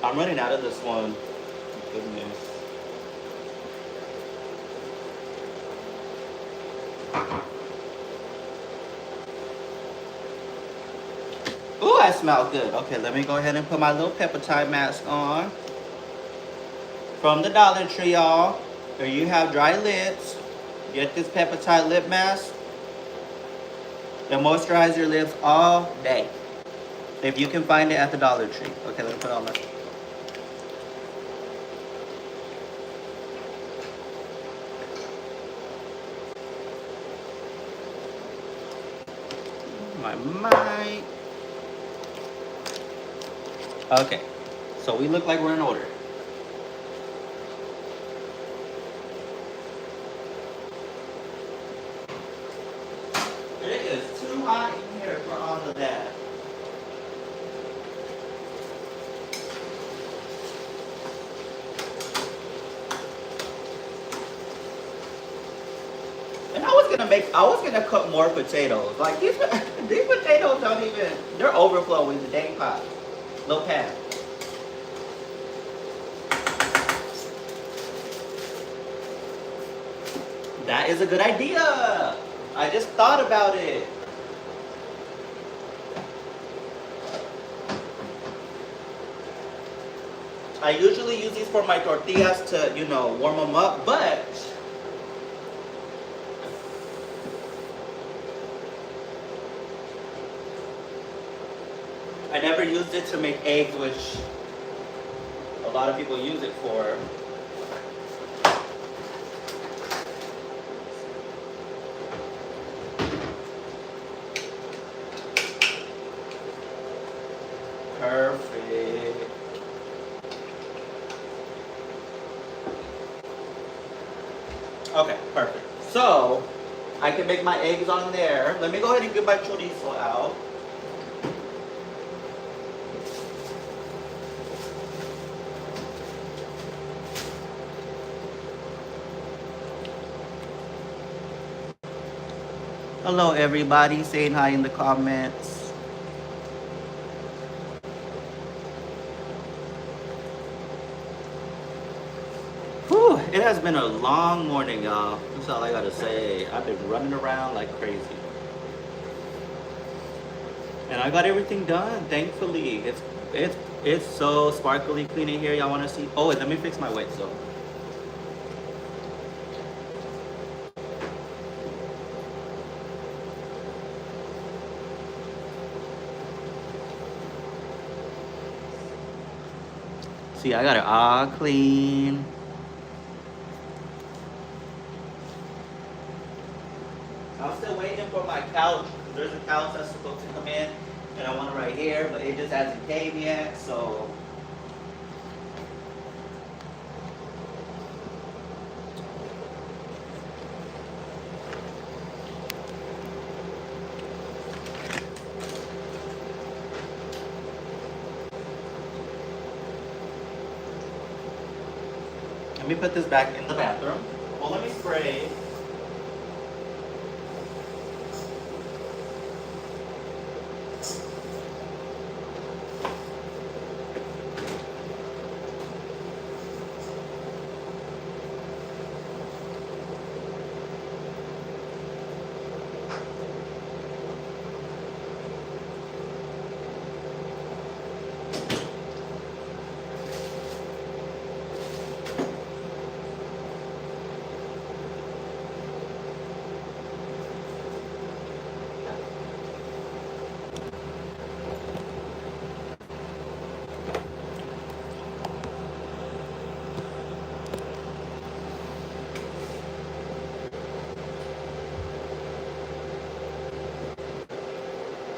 I'm running out of this one. Goodness. Ooh, I smell good. Okay, let me go ahead and put my little pepper tide mask on. From the Dollar Tree, y'all. Here you have dry lips. Get this pepper tide lip mask. It moisturizes your lips all day. If you can find it at the Dollar Tree. Okay, let me put it on my mic. Okay, so we look like we're in order. It is too hot in here for all of that. And I was gonna cook more potatoes. Like these potatoes don't even, they're overflowing the dang pot. Little pan. That is a good idea. I just thought about it. I usually use these for my tortillas to, warm them up, but I never used it to make eggs, which a lot of people use it for. Perfect. Okay, perfect. So, I can make my eggs on there. Let me go ahead and get my chorizo out. Hello, everybody. Saying hi in the comments. Whew, it has been a long morning, y'all. That's all I gotta say. I've been running around like crazy. And I got everything done, thankfully. It's so sparkly clean in here. Y'all wanna see? Oh, wait, let me fix my weight, so. See, I got it all clean. I'm still waiting for my couch. There's a couch that's supposed to come in, and I want it right here, but it just hasn't came yet, so. Let me put this back in the bathroom. Well, let me spray.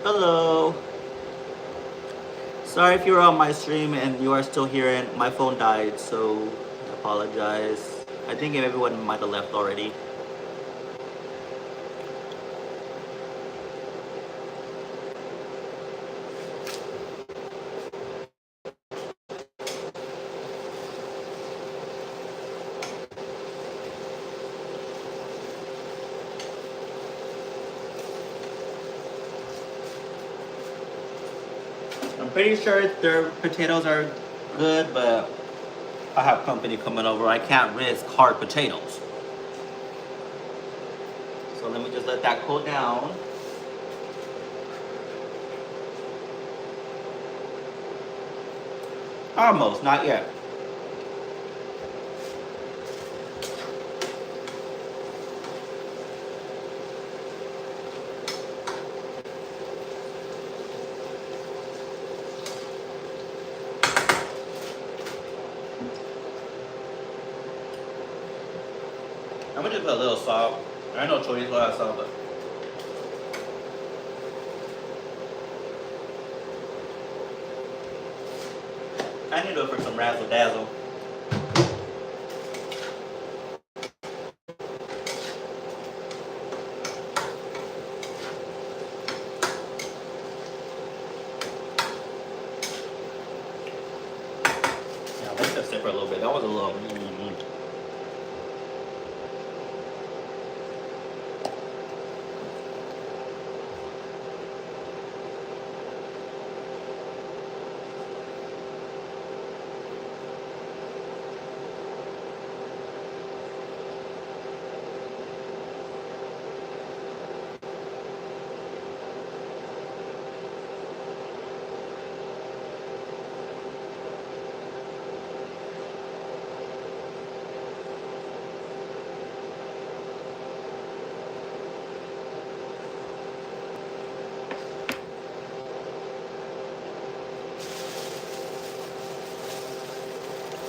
Hello. Sorry if you're on my stream and you are still here and my phone died, so I apologize. I think everyone might have left already. I'm pretty sure their potatoes are good, but I have company coming over. I can't risk hard potatoes. So let me just let that cool down. Almost, not yet. I'm gonna just put a little salt. I know chorizo has salt, but I need to look for some razzle dazzle. Yeah, let's just sit for a little bit. That was a little.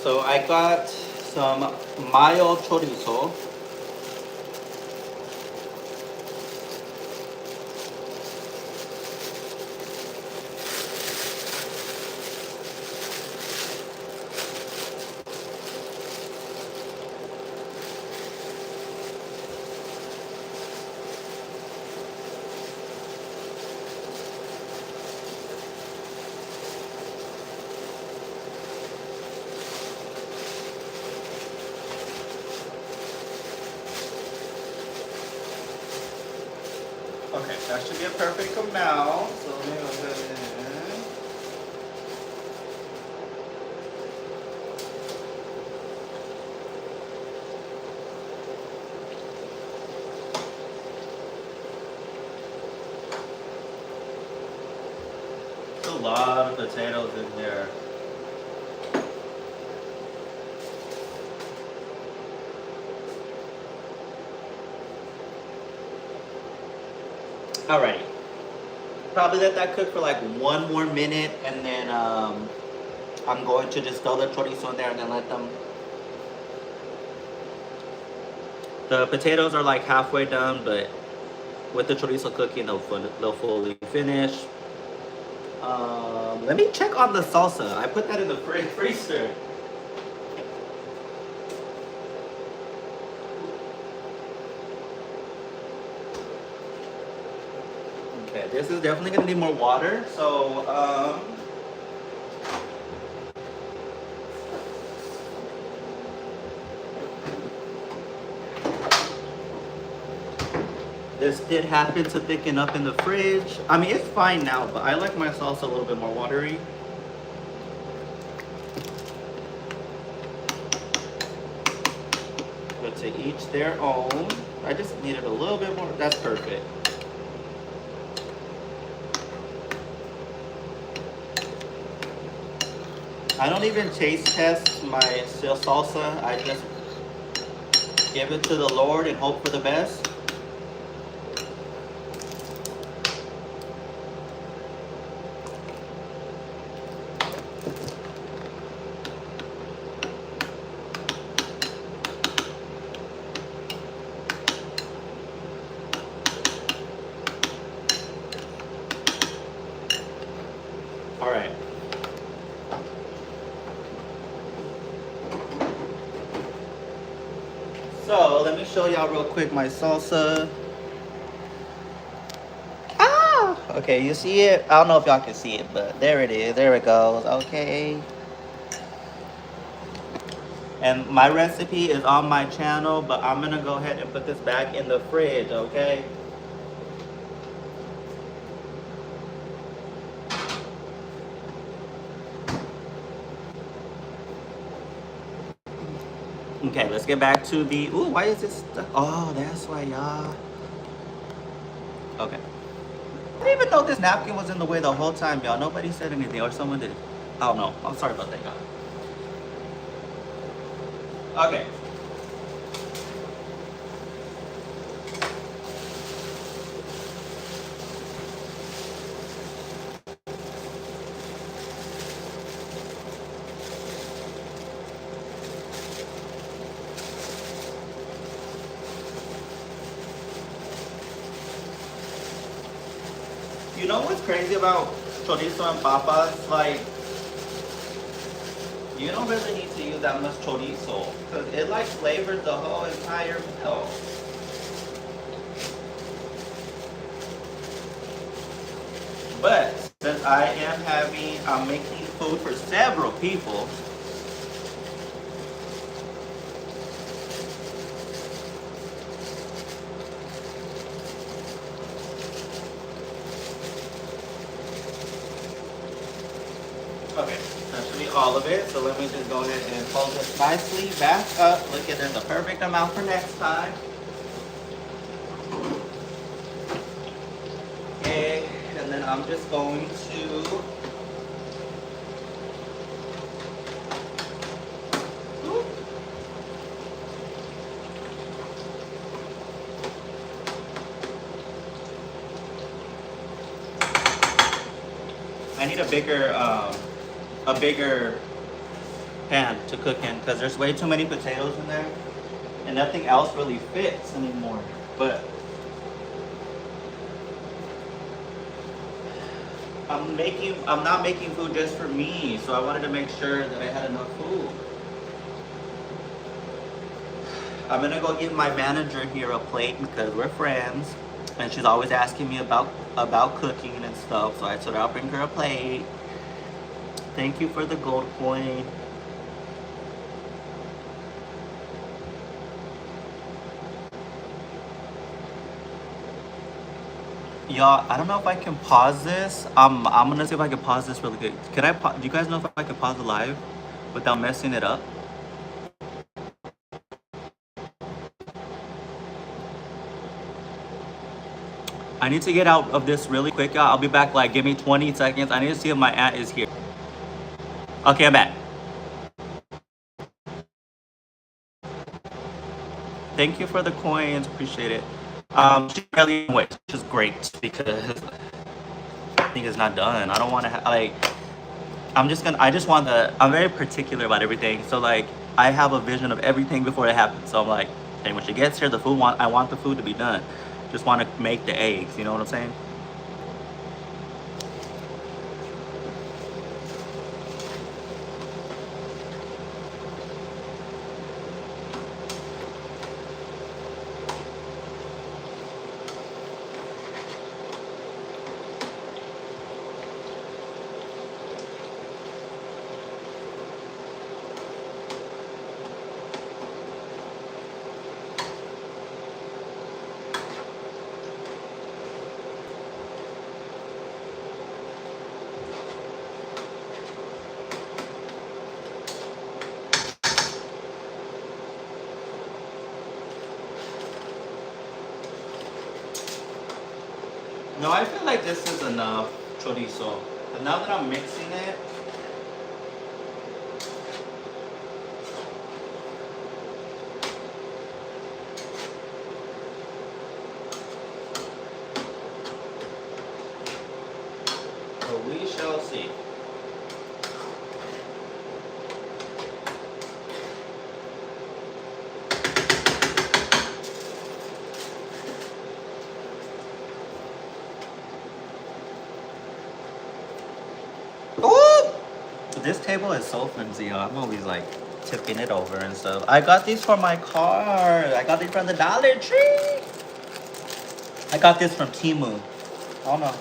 So I got some mayo chorizo. Okay, that should be a perfect amount. So let me go ahead and. There's a lot of potatoes in there. Alrighty. Probably let that cook for like 1 more minute, and then I'm going to just throw the chorizo in there and then let them. The potatoes are like halfway done, but with the chorizo cooking, they'll fully finish. Let me check on the salsa. I put that in the freezer. Okay, this is definitely gonna need more water. So this did happen to thicken up in the fridge. I mean, it's fine now, but I like my salsa a little bit more watery. But to each their own. I just needed a little bit more. That's perfect. I don't even taste test my salsa. I just give it to the Lord and hope for the best. All right. So let me show y'all real quick my salsa. Ah! Okay, you see it? I don't know if y'all can see it, but there it is. There it goes. Okay. And my recipe is on my channel, but I'm gonna go ahead and put this back in the fridge, okay? Okay, let's get back to the. Ooh, why is this stuck? Oh, that's why, y'all. Okay. I didn't even know this napkin was in the way the whole time, y'all. Nobody said anything, or someone did. I don't know. I'm sorry about that, y'all. Okay. You know what's crazy about chorizo and papas? Like, you don't really need to use that much chorizo because it like flavors the whole entire meal. But since I'm making food for several people. Okay, that should be all of it. So let me just go ahead and fold this nicely back up. Look at there's the perfect amount for next time. Okay, and then I'm just going to I need a bigger pan to cook in because there's way too many potatoes in there and nothing else really fits anymore. But I'm not making food just for me, so I wanted to make sure that I had enough food. I'm gonna go give my manager here a plate because we're friends and she's always asking me about cooking and stuff, so I told her I'll bring her a plate. Thank you for the gold coin. Y'all, I don't know if I can pause this. I'm gonna see if I can pause this really quick. Can I? Do you guys know if I can pause the live without messing it up? I need to get out of this really quick, y'all. I'll be back. Like, give me 20 seconds. I need to see if my aunt is here. Okay, I'm back. Thank you for the coins. Appreciate it. She barely went, which is great because I think it's not done. I don't want to like. I just want the. I'm very particular about everything. So like, I have a vision of everything before it happens. So I'm like, and when she gets here, I want the food to be done. Just want to make the eggs. You know what I'm saying? No, I feel like this is enough chorizo. But now that I'm mixing it, so we shall see. Ooh! This table is so flimsy, y'all. I'm always like tipping it over and stuff. I got these for my car. I got these from the Dollar Tree. I got this from Temu. I don't know.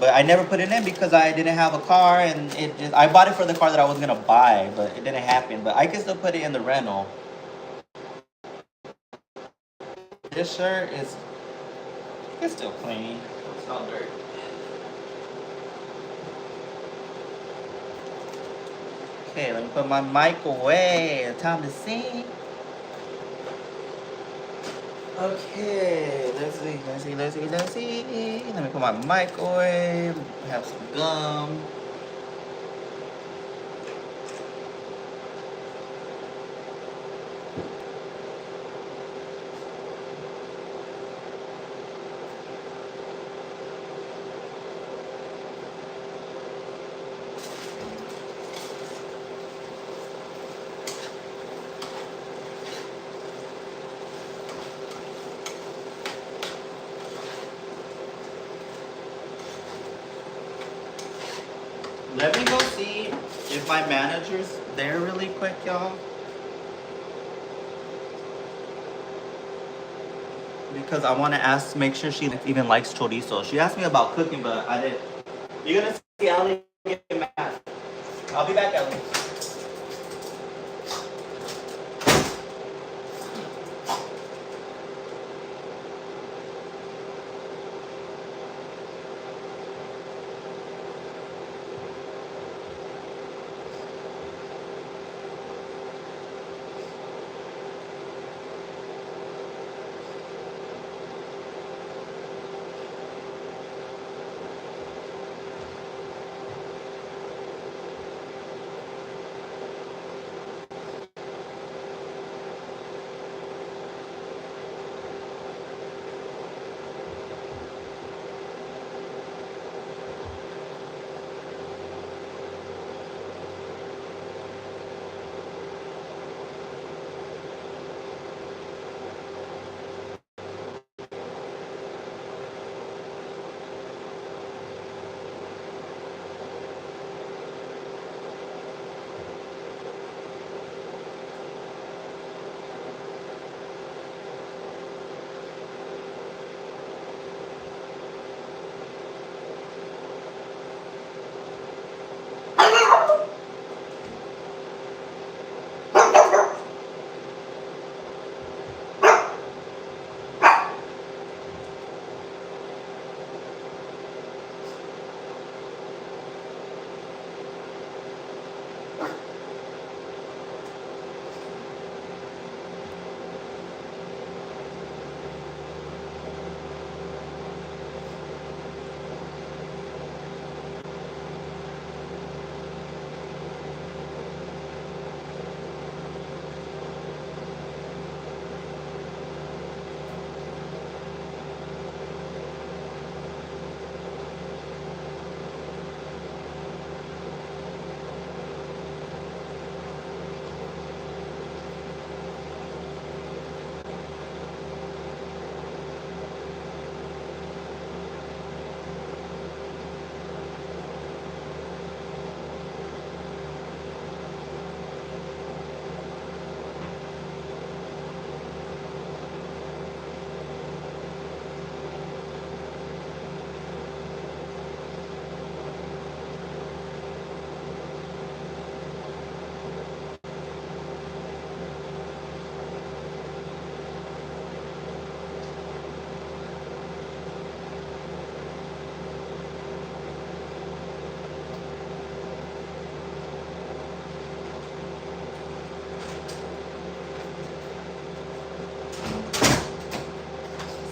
But I never put it in because I didn't have a car and I bought it for the car that I was gonna buy, but it didn't happen. But I can still put it in the rental. This shirt is it's still clean. It's not dirty. Okay, let me put my mic away. Time to sing. Okay, let's see. Let me put my mic away. Have some gum. Let me go see if my manager's there really quick, y'all. Because I want to make sure she even likes chorizo. She asked me about cooking, but I didn't. You're gonna see Ellie get mad. I'll be back, Ellie.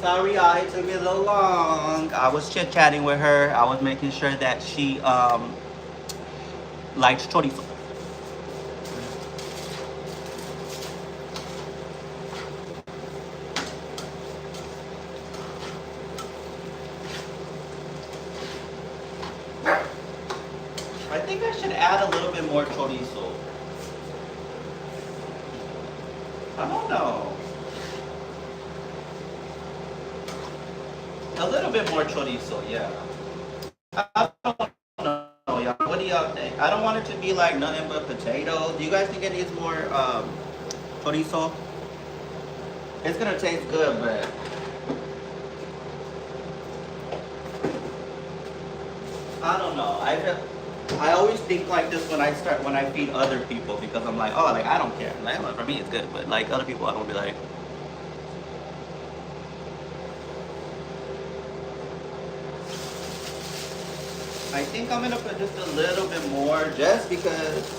Sorry, y'all. It took me a little long. I was chit chatting with her. I was making sure that she likes chorizo. I think I should add a little bit more chorizo. I don't know. A little bit more chorizo, yeah. I don't know, y'all. What do y'all think? I don't want it to be like nothing but potatoes. Do you guys think it needs more chorizo? It's gonna taste good, but I don't know. I always think like this when I feed other people because I'm like, oh, like I don't care. Like for me it's good, but like other people I don't be like. I think I'm gonna put just a little bit more just because.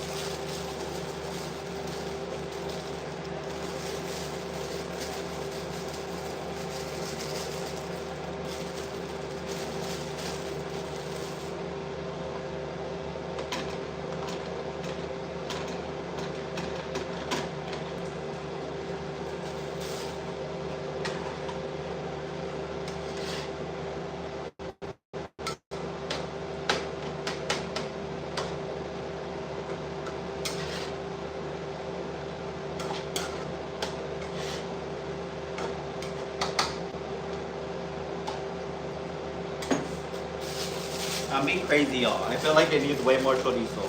I'm being crazy, y'all. I feel like it needs way more chorizo.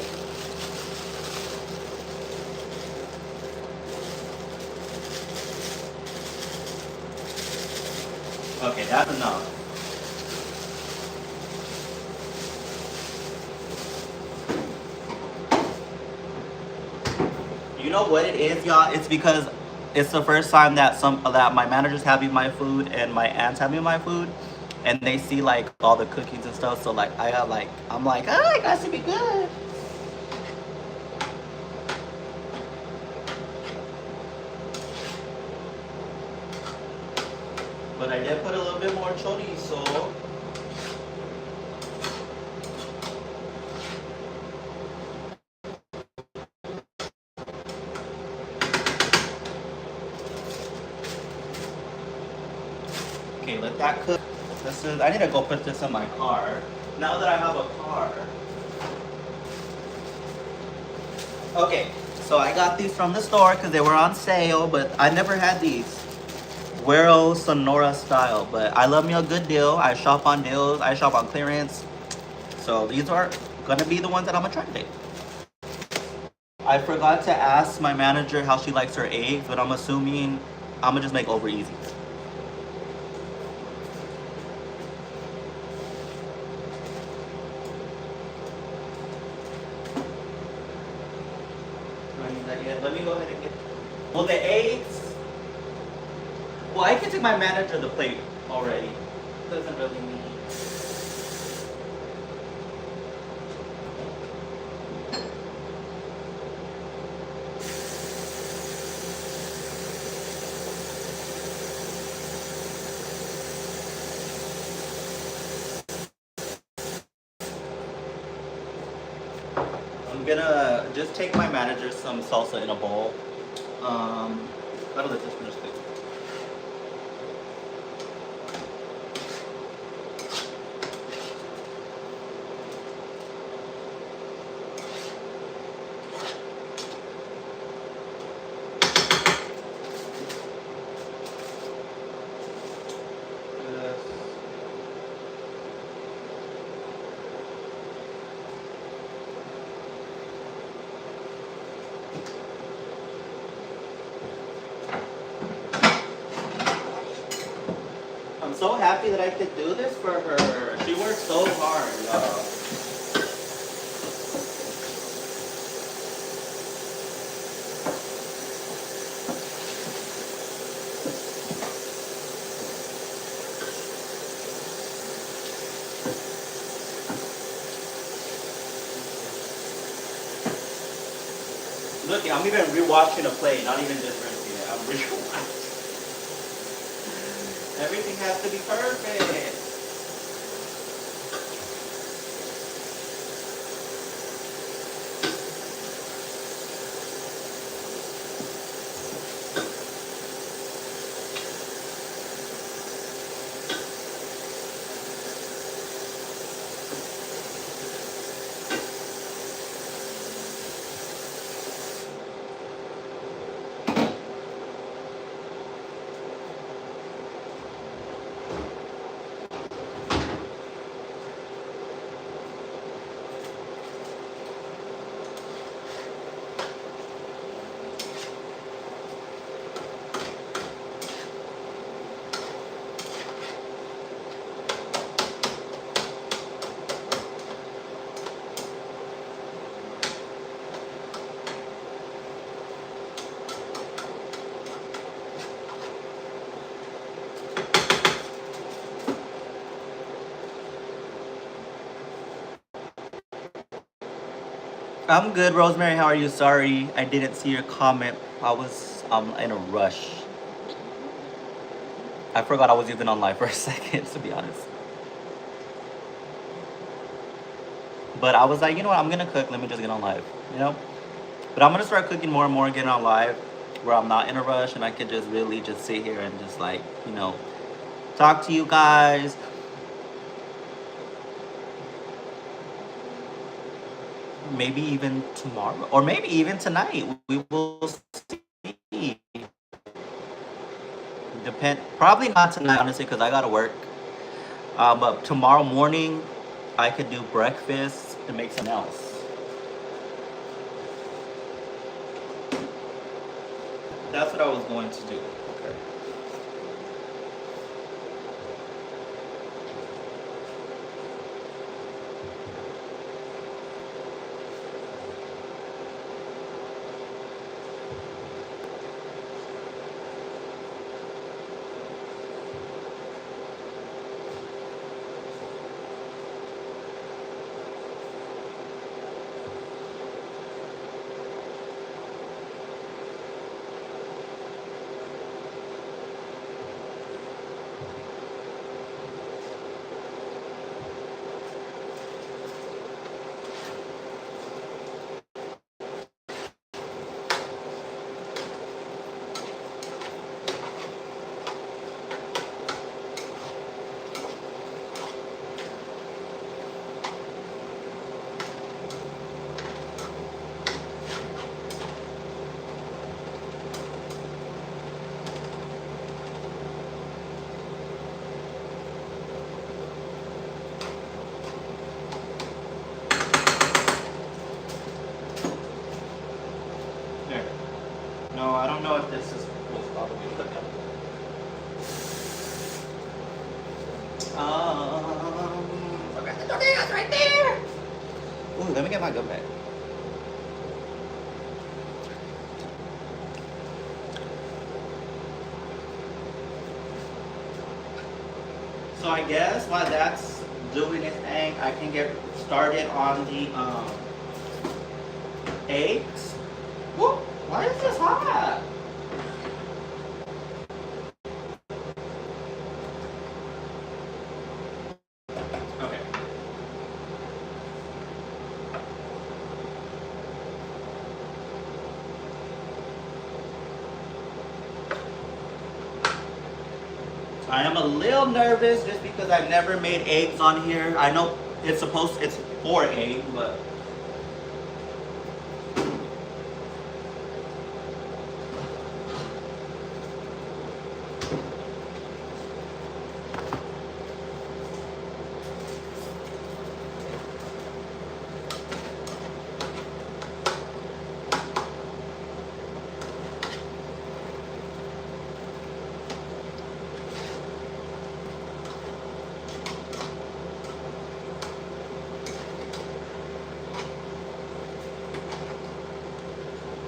Okay, that's enough. You know what it is, y'all? It's because it's the first time that my managers having my food and my aunt's having my food, and they see like all the cookies and stuff. So like I'm like, oh, it got to be good. But I did put a little bit more chorizo. Okay, let that cook. I need to go put this in my car. Now that I have a car. Okay, so I got these from the store because they were on sale, but I never had these. Guero Sonora style, but I love me a good deal. I shop on deals, I shop on clearance. So these are gonna be the ones that I'm gonna try today. I forgot to ask my manager how she likes her eggs, but I'm assuming I'm gonna just make over easy. Let me go ahead and get. Well, the eggs. Well, I can take my manager the plate already. Doesn't really need. I'm gonna just take my manager some salsa in a bowl. Gotta let this finish cooking. I'm so happy that I could do this for her. She worked so hard, y'all. Look, I'm even rewatching a play, not even just rinsing it. I'm rewatching. Everything has to be perfect. I'm good, Rosemary. How are you? Sorry, I didn't see your comment. I was in a rush. I forgot I was even on live for a second, to be honest. But I was like, you know what? I'm gonna cook. Let me just get on live. You know. But I'm gonna start cooking more and more, getting on live, where I'm not in a rush and I can just really just sit here and just like, you know, talk to you guys. Maybe even tomorrow, or maybe even tonight. We will see. Depend. Probably not tonight, honestly, because I gotta work. But tomorrow morning, I could do breakfast and make something else. That's what I was going to do. Okay. There. No, I don't know if this is was probably good. Okay, the tortilla's right there. Ooh, let me get my gun back. So I guess while that's doing its thing, I can get started on the eggs. Whoa, why is this hot? Okay. I am a little nervous just because I've never made eggs on here. I know it's 4 eggs, but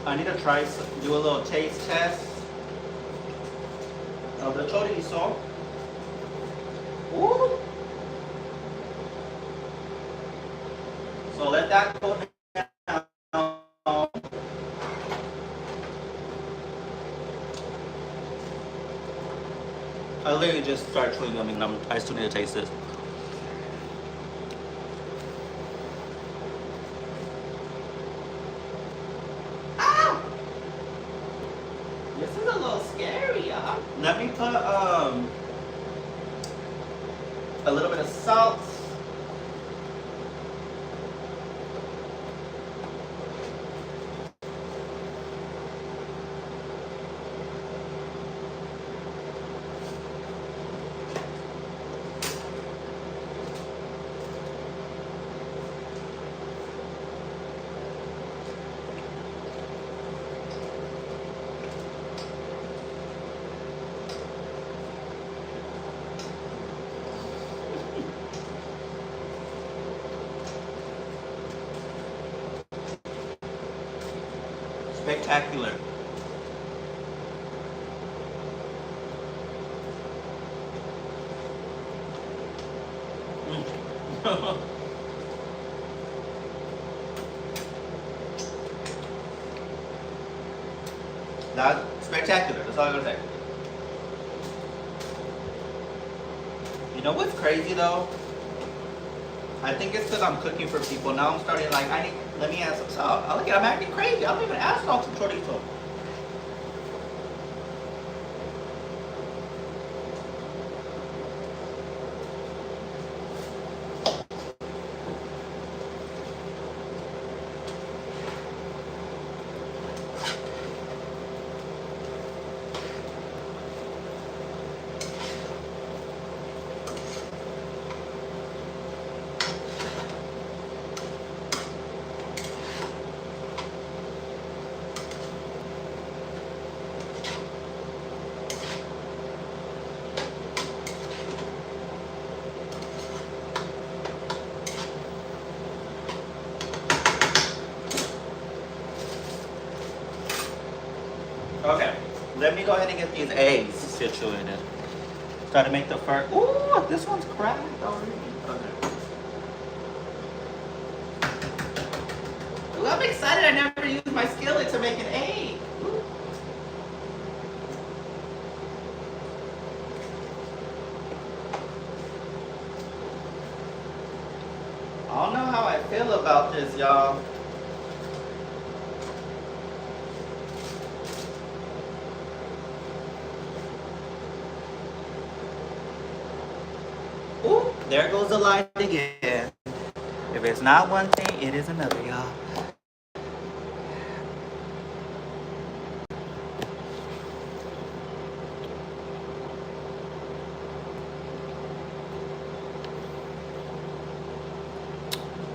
I need to do a little taste test of the chorizo. Ooh. So let that go down. I literally just started chewing them and I still need to taste this. Ah! This is a little scary, y'all. Let me put a little bit of salt. Spectacular. Mm. That's spectacular. That's all I'm gonna say. You know what's crazy though? I think it's because I'm cooking for people. Now I'm starting like, let me add some salt. Oh, look at, I'm acting crazy. I don't even add salt to chorizo. Okay, let me go ahead and get these eggs situated. Try to make the first. Ooh, this one's cracked already. Okay. Ooh, I'm excited. I never used my skillet to make an egg. Ooh. I don't know how I feel about this, y'all. Ooh, there goes the light again. If it's not one thing, it is another, y'all.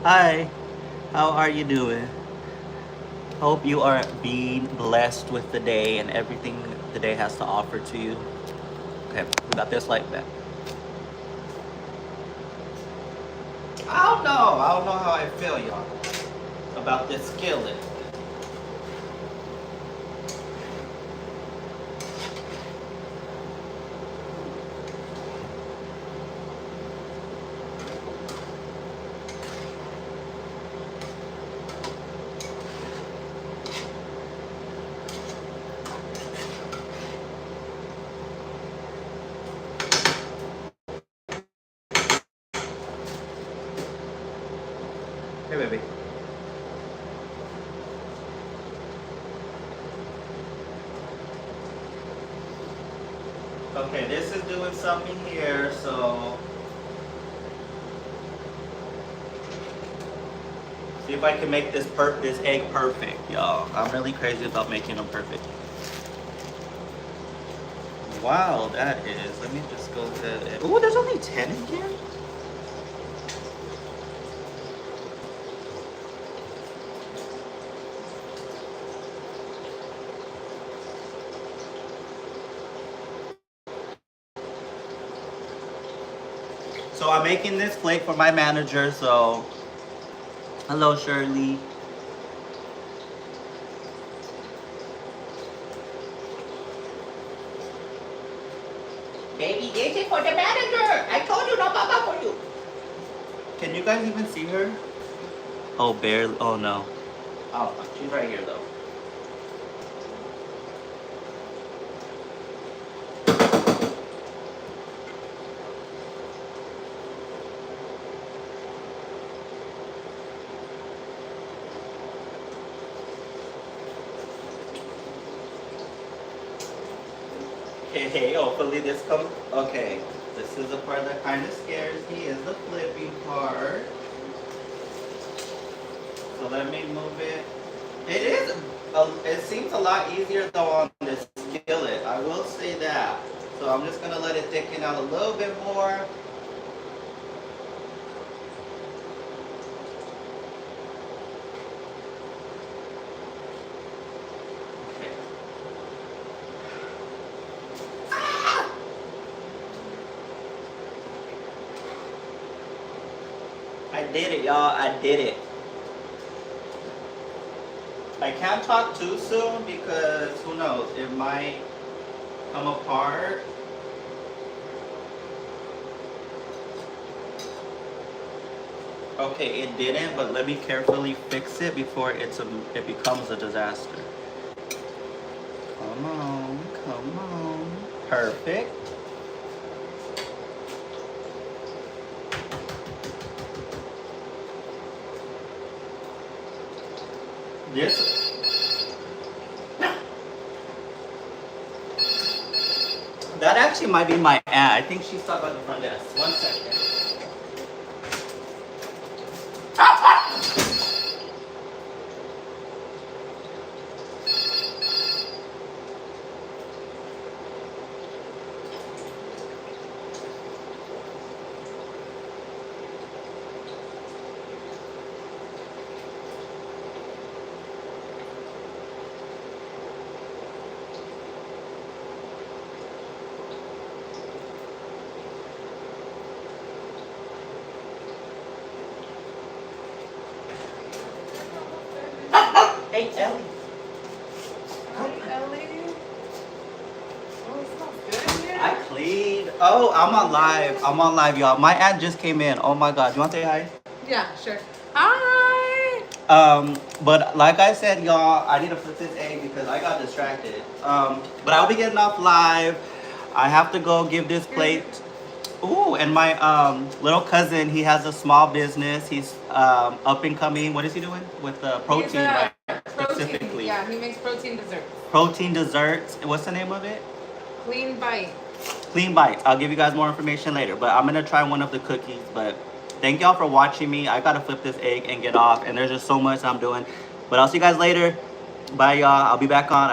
Hi, how are you doing? Hope you are being blessed with the day and everything the day has to offer to you. Okay, we got this like that. I don't know how I feel, y'all, about this skillet. Hey, baby. Okay, this is doing something here, so see if I can make this egg perfect, y'all. I'm really crazy about making them perfect. Wow, that is. Let me just go ahead and. Ooh, there's only 10 in here? So I'm making this plate for my manager, so hello, Shirley. Baby, this is for the manager. I told you, no papa for you. Can you guys even see her? Oh, barely. Oh, no. Oh, she's right here, though. Okay, hopefully this comes. Okay, this is the part that kind of scares me, is the flipping part. So let me move it. It is. It seems a lot easier though on this skillet. I will say that. So I'm just gonna let it thicken out a little bit more. Okay. I did it, y'all. I did it. I can't talk too soon because who knows? It might come apart. Okay, it didn't, but let me carefully fix it before it becomes a disaster. Come on, come on. Perfect. This that actually might be my aunt. I think she's stuck on the front desk. 1 second. Hey, Ellie. Hi, Ellie. Oh, it smells good in here. I cleaned. Oh, I'm on live. I'm on live, y'all. My aunt just came in. Oh my God. You want to say hi? Yeah, sure. Hi. But like I said, y'all, I need to flip this egg because I got distracted. But I'll be getting off live. I have to go give this plate. Ooh, and my little cousin, he has a small business. He's up and coming. What is he doing with the protein, He's a right? protein. Specifically. Yeah, he makes protein desserts. Protein desserts. What's the name of it? Clean bite. Clean bites. I'll give you guys more information later, but I'm gonna try one of the cookies. But thank y'all for watching me. I gotta flip this egg and get off, and there's just so much I'm doing. But I'll see you guys later. Bye, y'all. I'll be back on.